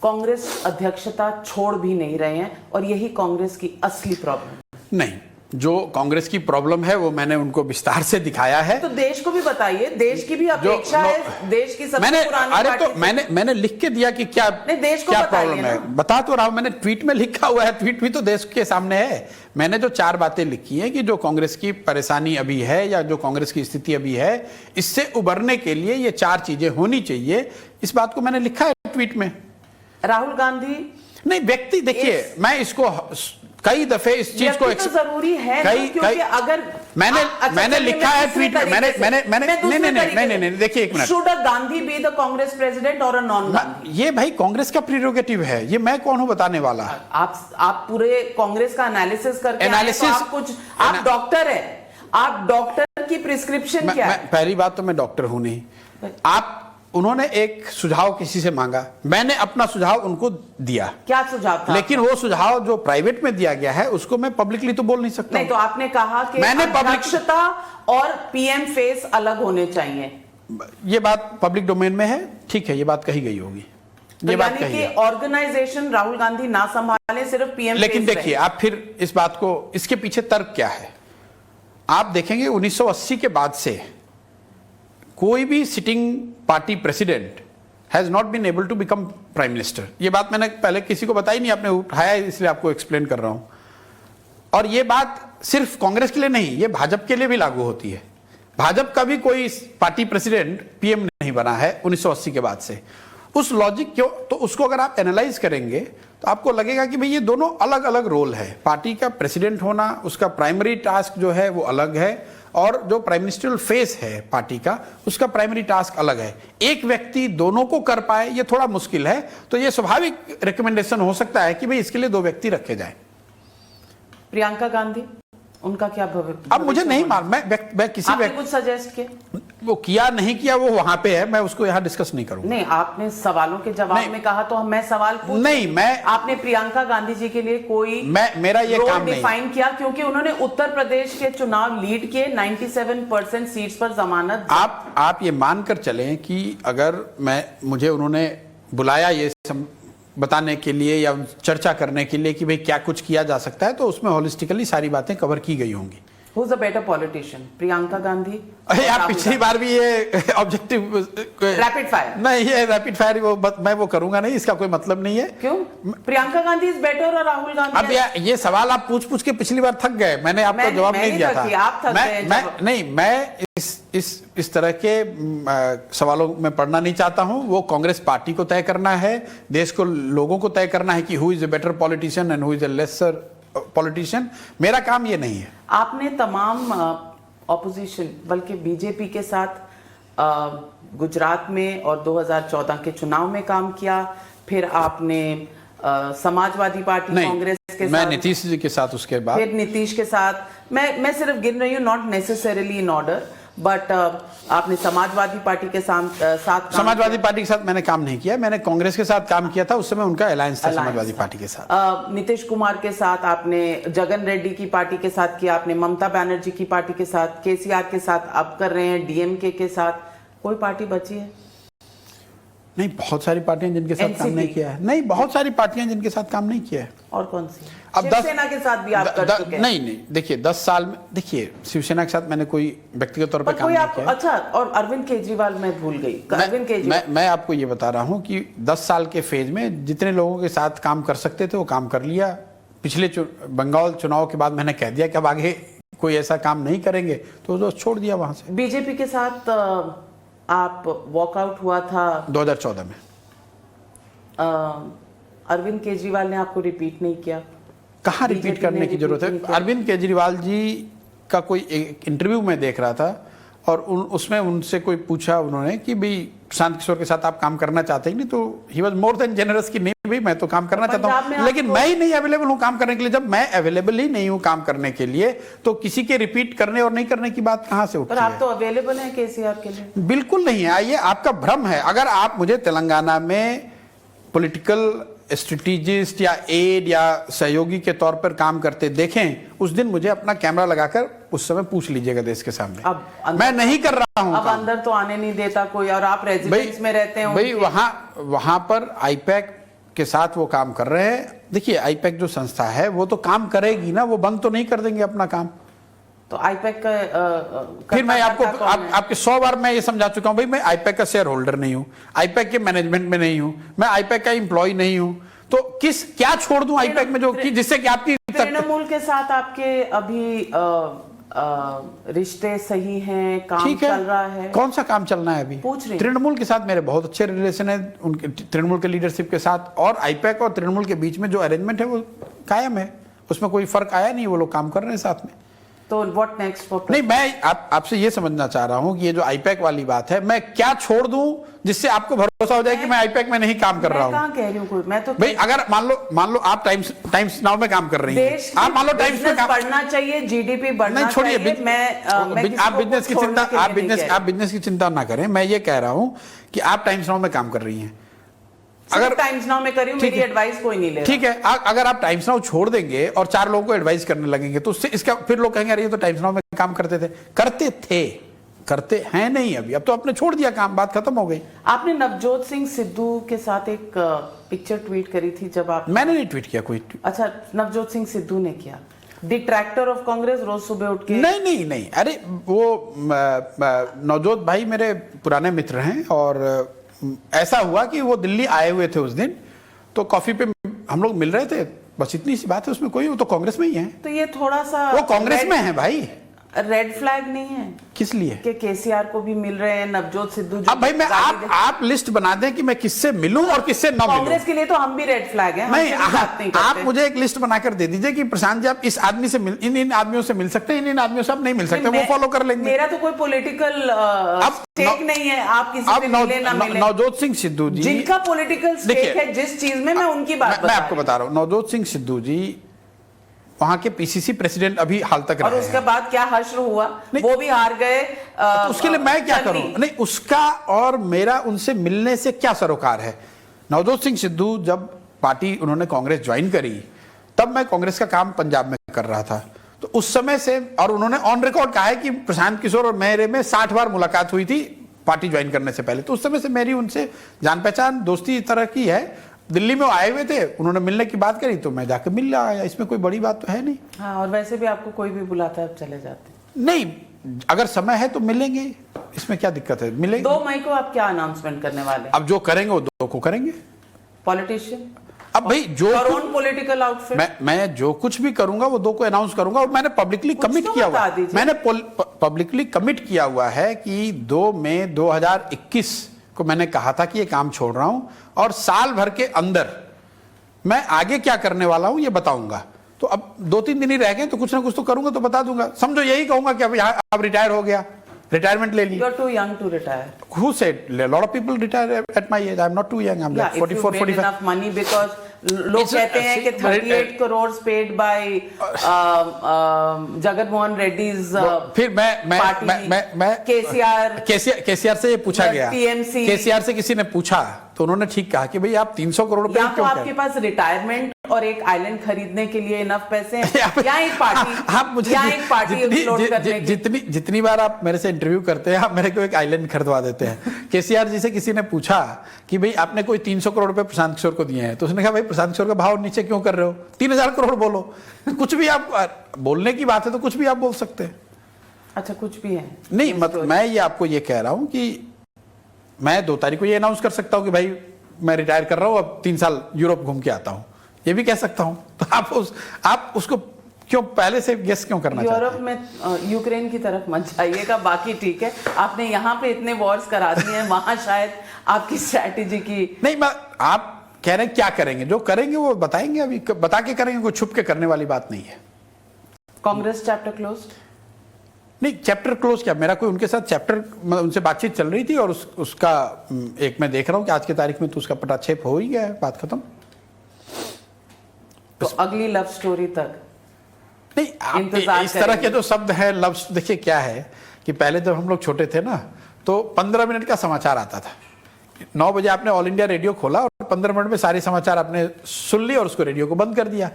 कांग्रेस अध्यक्षता छोड़ भी नहीं रहे हैं, और यही कांग्रेस की असली प्रॉब्लम है? नहीं, जो कांग्रेस की प्रॉब्लम है वो मैंने उनको विस्तार से दिखाया है। तो देश को भी बताइए, देश की भी अपेक्षा है, देश की सबसे पुरानी अरे पार्टी तो मैंने लिख के दिया कि क्या देश को क्या बताइए प्रॉब्लम है, ना। बता तो रहा हूं, मैंने ट्वीट में लिखा हुआ है, ट्वीट भी तो देश के सामने है। मैंने जो 4 बातें लिखी हैं कि जो कांग्रेस की परेशानी अभी है या जो कांग्रेस की स्थिति अभी है, इससे उबरने के लिए ये 4 चीजें होनी चाहिए, इस बात को मैंने लिखा है ट्वीट में। राहुल गांधी नहीं, व्यक्ति देखिए, मैं इसको कई दफे इस चीज को तो जरूरी है ना, क्योंकि अगर मैंने लिखा है ट्वीट में, मैंने देखिए, एक minute, should a Gandhi be the Congress president और अ नॉन गांधी? ये भाई कांग्रेस का प्रिरोगेटिव है, ये मैं कौन हूं बताने वाला। आप पूरे कांग्रेस का एनालिसिस करके एनालिसिस, आप डॉक्टर है, आप डॉक्टर की प्रिस्क्रिप्शन क्या है? पहली बात तो मैं डॉक्टर हूं नहीं। उन्होंने एक सुझाव किसी से मांगा, मैंने अपना सुझाव उनको दिया। क्या सुझाव था? लेकिन वो सुझाव जो प्राइवेट में दिया गया है उसको मैं पब्लिकली तो बोल नहीं सकता। नहीं, तो आपने कहा कि अध्यक्षता और पीएम फेस अलग होने चाहिए, ये बात पब्लिक डोमेन में है, ठीक है, ये बात कही गई होगी। तो यानी कि ऑर्गेनाइजेशन राहुल गांधी ना संभाले, सिर्फ पीएम। लेकिन देखिए, आप फिर इस बात को, इसके पीछे तर्क क्या है आप देखेंगे। 1980 के बाद से कोई भी sitting party president has not been able to become prime minister. ये बात मैंने पहले किसी को बताई नहीं, आपने उठाया इसलिए आपको एक्सप्लेन कर रहा हूं। और ये बात सिर्फ कांग्रेस के लिए नहीं, ये भाजपा के लिए भी लागू होती है। भाजपा का भी कोई पार्टी प्रेसिडेंट पीएम नहीं बना है 1980 के बाद से। उस लॉजिक क्यों, तो उसको अगर आप एनालाइज करेंगे तो आपको लगेगा कि भाई ये दोनों अलग अलग रोल है। पार्टी का प्रेसिडेंट होना, उसका प्राइमरी टास्क जो है वो अलग है, और जो प्राइम मिनिस्ट्रियल फेस है पार्टी का, उसका प्राइमरी टास्क अलग है। एक व्यक्ति दोनों को कर पाए ये थोड़ा मुश्किल है, तो ये स्वाभाविक रिकमेंडेशन हो सकता है कि भाई इसके लिए 2 व्यक्ति रखे जाएं। प्रियंका गांधी, उनका क्या भविष्य? अब मुझे नहीं मालूम, मैं किसी आपने कुछ सजेस्ट किया? वो किया नहीं किया वो वहां पे है, मैं उसको यहाँ डिस्कस नहीं करूंगा। नहीं, आपने सवालों के जवाब में कहा, तो मैं सवाल पूछ नहीं, मैं आपने प्रियंका गांधी जी के लिए कोई मेरा ये काम नहीं डिफाइन किया? क्योंकि उन्होंने उत्तर प्रदेश के चुनाव लीड किए, 97% सीट्स पर जमानत। आप ये मानकर चलें कि अगर मुझे उन्होंने बुलाया ये बताने के लिए या चर्चा करने के लिए कि भाई क्या कुछ किया जा सकता है, तो उसमें होलिस्टिकली सारी बातें कवर की गई होंगी। Who is a better politician, Priyanka Gandhi? अरे आप पिछली बार भी ये ऑब्जेक्टिव रैपिड फायर नहीं, ये रैपिड फायर मैं वो करूंगा नहीं, इसका कोई मतलब नहीं है। क्यों? प्रियंका गांधी इज बेटर और राहुल गांधी? अब ये सवाल आप पूछ के पिछली बार थक गए, मैंने आपको जवाब नहीं दिया था। आप थक गए। मैं इस तरह के सवालों में पढ़ना नहीं चाहता हूं। वो कांग्रेस पार्टी को तय करना है, देश को, लोगों को तय करना है कि who is a better politician and who is a laser politician. मेरा काम ये नहीं है। आपने तमाम ऑपोजिशन, बल्कि बीजेपी के साथ गुजरात में और 2014 के चुनाव में काम किया, फिर आपने समाजवादी पार्टी कांग्रेस के साथ, मैं नीतीश जी के साथ, उसके बाद फिर नीतीश के साथ, मैं सिर्फ गिन रही हूँ, not necessarily in order, but आपने समाजवादी पार्टी के साथ समाजवादी पार्टी के साथ मैंने काम नहीं किया, मैंने कांग्रेस के साथ काम किया था, उस समय उनका अलायंस था समाजवादी पार्टी के साथ। नीतीश कुमार के साथ आपने, जगन रेड्डी की पार्टी के साथ किया आपने, ममता बनर्जी की पार्टी के साथ, केसीआर के साथ आप कर रहे हैं, डीएमके के साथ। कोई पार्टी बची है? नहीं, बहुत सारी पार्टियां जिनके साथ काम नहीं किया है। नहीं, बहुत सारी पार्टियां जिनके साथ काम नहीं किया है। और कौन सी? अब शिवसेना के साथ भी आप कर चुके हैं? नहीं, देखिए 10 साल में, देखिए शिवसेना के साथ मैंने कोई व्यक्तिगत तौर पर काम नहीं किया। अच्छा, और अरविंद केजरीवाल मैं भूल गई। अरविंद केजरीवाल, मैं आपको ये बता रहा हूँ कि 10 साल के फेज में जितने लोगों के साथ काम कर सकते थे वो काम कर लिया। पिछले बंगाल चुनाव के बाद मैंने कह दिया कि अब आगे कोई ऐसा काम नहीं करेंगे, तो छोड़ दिया वहां से। बीजेपी के साथ आप वॉकआउट हुआ था 2014 में। अरविंद केजरीवाल ने आपको रिपीट नहीं किया? कहाँ रिपीट बीजेपी करने ने की जरूरत है? रिपीट नहीं किया। अरविंद केजरीवाल जी का कोई एक इंटरव्यू मैं देख रहा था और उसमें उनसे कोई पूछा उन्होंने कि भाई प्रशांत किशोर के साथ आप काम करना चाहते हैं? नहीं, तो he was more than generous कि नहीं भाई मैं तो काम करना चाहता पंजाब में हूँ, लेकिन आपको- मैं ही नहीं अवेलेबल हूँ काम करने के लिए। जब मैं अवेलेबल ही नहीं हूँ काम करने के लिए तो किसी के रिपीट करने और नहीं करने की बात कहाँ से उठती पर है? आप तो अवेलेबल हैं केसीआर के लिए। बिल्कुल नहीं है, ये आपका भ्रम है। अगर आप मुझे तेलंगाना में पॉलिटिकल स्ट्रेटेजिस्ट या एड या सहयोगी के तौर पर काम करते देखें, उस दिन मुझे अपना कैमरा लगाकर उस समय पूछ लीजिएगा देश के सामने। अब अंदर- मैं नहीं कर रहा हूं अब काम। अंदर तो आने नहीं देता कोई, और आप रेजिडेंस में रहते हैं भाई उनके। वहां पर आईपैक के साथ वो काम कर रहे हैं। देखिए आईपैक जो संस्था है वो तो काम करेगी ना, वो बंद तो नहीं कर देंगे अपना काम। तो आईपैक का फिर मैं आपको कर्ता कौन है? आपके 100 बार मैं ये समझा चुका हूं भाई, मैं आईपैक का शेयर होल्डर नहीं हूं, आईपैक के मैनेजमेंट में नहीं हूं, मैं आईपैक का एम्प्लॉय नहीं हूं, तो क्या छोड़ दूं आईपैक में जो कि जिससे कि आपकी तृणमूल के साथ आपके अभी रिश्ते सही हैं, काम ठीक है, चल रहा है? कौन सा काम चलना है अभी? पूछ रही तृणमूल के साथ मेरे बहुत अच्छे रिलेशन है, उनके तृणमूल के लीडरशिप के साथ, और आईपैक और तृणमूल के बीच में जो अरेंजमेंट है वो कायम है, उसमें कोई फर्क आया नहीं, वो लोग काम कर रहे हैं साथ में। तो व्हाट नेक्स्ट फॉर? नहीं, मैं आपसे ये समझना चाह रहा हूं कि ये जो आईपैक वाली बात है, मैं क्या छोड़ दूं जिससे आपको भरोसा हो जाए कि मैं आईपैक में नहीं काम कर रहा हूं? कहाँ कह रही हूँ कोई, मैं तो भाई अगर मान लो आप टाइम्स नाउ में काम कर रही हैं, देश आप मान लो टाइम्स में काम, बढ़ना चाहिए, जीडीपी बढ़ना नहीं छोड़िए, चाहिए। मैं आप बिजनेस की चिंता आप बिजनेस की चिंता ना करें। मैं ये कह रहा हूं कि आप टाइम्स नाउ में काम कर रही हैं, अगर टाइम्स नाउ में करी हूं, ठीक मेरी है। एडवाइस कोई नहीं ले रहा। ठीक है, अगर आप टाइम्स नाउ छोड़ देंगे और 4 लोगों को एडवाइस करने लगेंगे तो उससे इसका फिर लोग कहेंगे अरे ये तो टाइम्स नाउ में काम करते हैं नहीं, अभी अब तो आपने छोड़ दिया काम, बात खत्म हो गई। आपने नवजोत सिंह सिद्धू के साथ एक पिक्चर ट्वीट करी थी जब आप, मैंने नहीं ट्वीट किया कोई। अच्छा नवजोत सिंह सिद्धू ने किया, डिट्रैक्टर ऑफ कांग्रेस, रोज सुबह उठ के। नहीं, अरे वो नवजोत भाई मेरे पुराने मित्र हैं और ऐसा हुआ कि वो दिल्ली आए हुए थे उस दिन, तो कॉफी पे हम लोग मिल रहे थे, बस इतनी सी बात है उसमें, कोई वो तो कांग्रेस में ही है। तो ये थोड़ा सा वो कांग्रेस में है भाई। रेड फ्लैग नहीं है किस लिए कि केसीआर को भी मिल रहे हैं, नवजोत सिद्धू जो अब भाई मैं आप लिस्ट बना दें कि मैं किससे मिलूं और किससे ना मिलूं। कांग्रेस के लिए तो हम भी रेड फ्लैग हैं, नहीं, हमसे भी बात नहीं आप करते। मुझे एक लिस्ट बनाकर दे दीजिए कि प्रशांत जी आप इस आदमी से इन आदमियों से मिल सकते हैं, इन आदमियों से आप नहीं मिल सकते, वो फॉलो कर लेंगे। मेरा तो कोई पॉलिटिकल स्टेक नहीं है, आप किसी से मिले ना मिले। नवजोत सिंह सिद्धू जी जिनका पॉलिटिकल स्टेक है जिस चीज में, मैं उनकी बात मैं आपको बता रहा हूं, नवजोत सिंह सिद्धू जी वहां के पीसीसी प्रेसिडेंट अभी हाल तक और रहे उसके हैं। बाद क्या हश्र हुआ, वो भी हार गए। तो उसके लिए मैं क्या करूं? नहीं, उसका और मेरा उनसे मिलने से क्या सरोकार है? नवजोत सिंह सिद्धू जब पार्टी उन्होंने कांग्रेस ज्वाइन करी, तब मैं कांग्रेस का काम पंजाब में कर रहा था, तो उस समय से, और उन्होंने ऑन रिकॉर्ड कहा है कि प्रशांत किशोर और मेरे में 60 बार मुलाकात हुई थी पार्टी ज्वाइन करने से पहले, तो उस समय से मेरी उनसे जान पहचान दोस्ती इस तरह की है। दिल्ली में वो आए हुए थे, उन्होंने मिलने की बात करी तो मैं जाके मिल आया, इसमें कोई बड़ी बात तो है नहीं। हाँ, और वैसे भी आपको कोई भी बुलाता है आप चले जाते हैं। नहीं, अगर समय है तो मिलेंगे, इसमें क्या दिक्कत है, मिलेंगे। 2 मई को आप क्या अनाउंसमेंट करने वाले? अब जो करेंगे वो 2 को करेंगे। पॉलिटिशियन, अब भाई जो ओन पॉलिटिकल आउटफिट, मैं जो कुछ भी करूंगा वो 2 को अनाउंस करूंगा, और मैंने पब्लिकली कमिट तो किया हुआ बता दीजिए। मैंने पब्लिकली कमिट किया हुआ है कि 2 मई 2021 को मैंने कहा था कि ये काम छोड़ रहा हूं, और साल भर के अंदर मैं आगे क्या करने वाला हूं ये बताऊंगा। तो अब 2-3 दिन ही रह गए, तो कुछ ना कुछ तो करूंगा, तो बता दूंगा। समझो यही कहूंगा कि अब यहाँ अब रिटायर हो गया, रिटायरमेंट ले ली। You are too young to retire. Who said? A lot of people retire at my age. I'm not too young. I'm like 44, 45. enough money because लोग It's कहते हैं कि 38 crores paid by Jagan Mohan Reddy's फिर मैं केसीआर से ये पूछा गया, TMC केसीआर से किसी ने पूछा तो उन्होंने ठीक कहा कि भाई आप 300 करोड़ रुपए या तो क्यों आपके कह पास रिटायरमेंट और एक आइलैंड खरीदने के लिए इनफ पैसे हैं, या एक पार्टी, आप मुझे या एक पार्टी एक्सप्लोर करने की। जितनी बार आप मेरे से इंटरव्यू करते हैं, आप मेरे को एक आइलैंड खरीदवा देते हैं। केसीआर जी से किसी ने पूछा कि भाई आपने कोई 300 करोड़ रुपए प्रशांत किशोर को दिए हैं, तो उसने कहा भाई प्रशांत किशोर का भाव नीचे क्यों कर रहे हो, 3000 करोड़ बोलो। कुछ भी आप बोलने की बात है तो कुछ भी आप बोल सकते हैं। अच्छा, कुछ भी है नहीं, मतलब मैं ये आपको ये कह रहा हूं कि मैं 2 तारीख को ये अनाउंस कर सकता हूं कि भाई मैं रिटायर कर रहा हूं, अब 3 साल यूरोप घूम के आता हूं, ये भी कह सकता हूं। तो आप उसको क्यों पहले से गेस क्यों करना चाहते हैं? यूरोप में यूक्रेन की तरफ मत जाइएगा, बाकी ठीक है। आपने यहाँ पे इतने वॉर्स करा दिए हैं, वहां शायद आपकी स्ट्रैटेजी की नहीं, आप कह रहे हैं क्या करेंगे, जो करेंगे वो बताएंगे, अभी बता के करेंगे, कोई छुप के करने वाली बात नहीं है। Congress chapter close? नहीं, चैप्टर क्लोज क्या, मेरा कोई उनके साथ चैप्टर, उनसे बातचीत चल रही थी और उसका एक मैं देख रहा हूं कि आज की तारीख में तो उसका पटाक्षेप हो ही गया है, बात खत्म। तो अगली लव स्टोरी तक नहीं, आप इस तरह के जो शब्द है लव, देखिए क्या है कि पहले जब हम लोग छोटे थे ना तो 15 मिनट का समाचार आता था। 9 बजे आपने ऑल इंडिया रेडियो खोला और 15 मिनट में सारे समाचार आपने सुन लिए और उसको रेडियो को बंद कर दिया।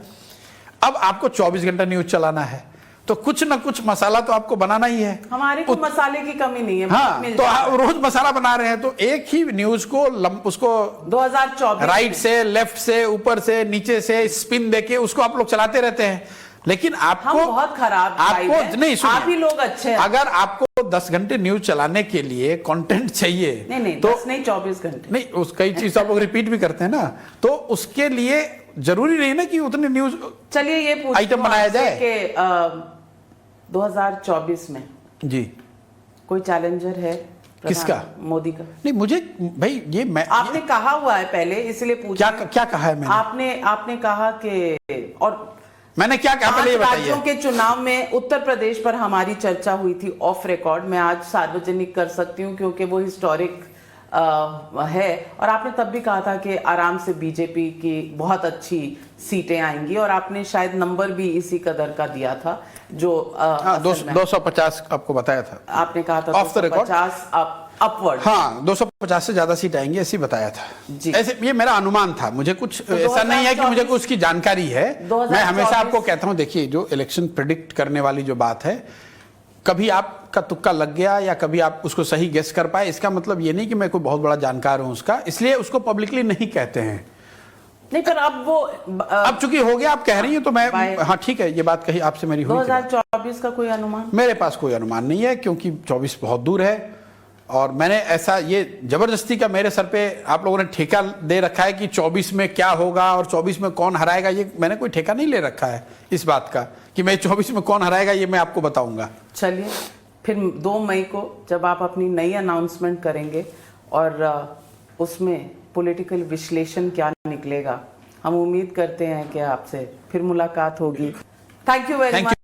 अब आपको 24 घंटा न्यूज चलाना है तो कुछ ना कुछ मसाला तो आपको बनाना ही है। हमारे को मसाले की कमी नहीं है। हाँ, तो रोज मसाला बना रहे हैं तो एक ही न्यूज को उसको 2024 राइट से, लेफ्ट से, ऊपर से, नीचे से स्पिन देके उसको आप लोग चलाते रहते हैं। लेकिन आपको हम बहुत खराब, आपको नहीं, आप ही लोग अच्छे हैं। अगर आपको 10 घंटे न्यूज चलाने के लिए कंटेंट चाहिए, नहीं तो 10 नहीं 24 घंटे नहीं, उस कई चीज आप लोग रिपीट भी करते हैं ना, तो उसके लिए जरूरी नहीं ना कि उतने न्यूज चलिए ये आइटम बनाया जाए कि 2024 में जी कोई चैलेंजर है? किसका? मोदी का? नहीं, मुझे भाई ये मैं आपने कहा हुआ है पहले, इसलिए पूछा। क्या कहा है मैंने? आपने कहा कि, और मैंने क्या कहा पहले ये राज्यों बताइए। के चुनाव में उत्तर प्रदेश पर हमारी चर्चा हुई थी ऑफ रिकॉर्ड, मैं आज सार्वजनिक कर सकती हूँ क्योंकि वो हिस्टोरिक है। और आपने तब भी कहा था कि आराम से बीजेपी की बहुत अच्छी सीटें आएंगी और आपने शायद नंबर भी इसी कदर का दिया था जो 250 आपको बताया था। आपने कहा था ऑफ द रिकॉर्ड 250 अपवर्ड। हाँ, 250 से ज्यादा सीट आएंगी ऐसे बताया था जी। ऐसे ये मेरा अनुमान था, मुझे कुछ तो ऐसा नहीं है कि मुझे कुछ उसकी जानकारी है। 2024 मैं हमेशा आपको कहता हूं, देखिए जो इलेक्शन प्रिडिक्ट करने वाली जो बात है, कभी आपका तुक्का लग गया या कभी आप उसको सही गेस कर पाए, इसका मतलब ये नहीं कि मैं कोई बहुत बड़ा जानकार हूं उसका, इसलिए उसको पब्लिकली नहीं कहते हैं। नहीं, पर अब वो अब चूंकि हो गया, आप कह रही हैं तो मैं, हाँ ठीक है, ये बात कही आपसे मेरी हुई। 2024 का कोई अनुमान? मेरे पास कोई अनुमान नहीं है क्योंकि 24 बहुत दूर है और मैंने ऐसा, ये जबरदस्ती का मेरे सर पे आप लोगों ने ठेका दे रखा है कि 24 में क्या होगा और 24 में कौन हराएगा, ये मैंने कोई ठेका नहीं ले रखा है इस बात का कि मैं 24 में कौन हराएगा ये मैं आपको बताऊंगा। चलिए फिर 2 मई को जब आप अपनी नई अनाउंसमेंट करेंगे और उसमें पॉलिटिकल विश्लेषण क्या निकलेगा, हम उम्मीद करते हैं कि आपसे फिर मुलाकात होगी। Thank you very much.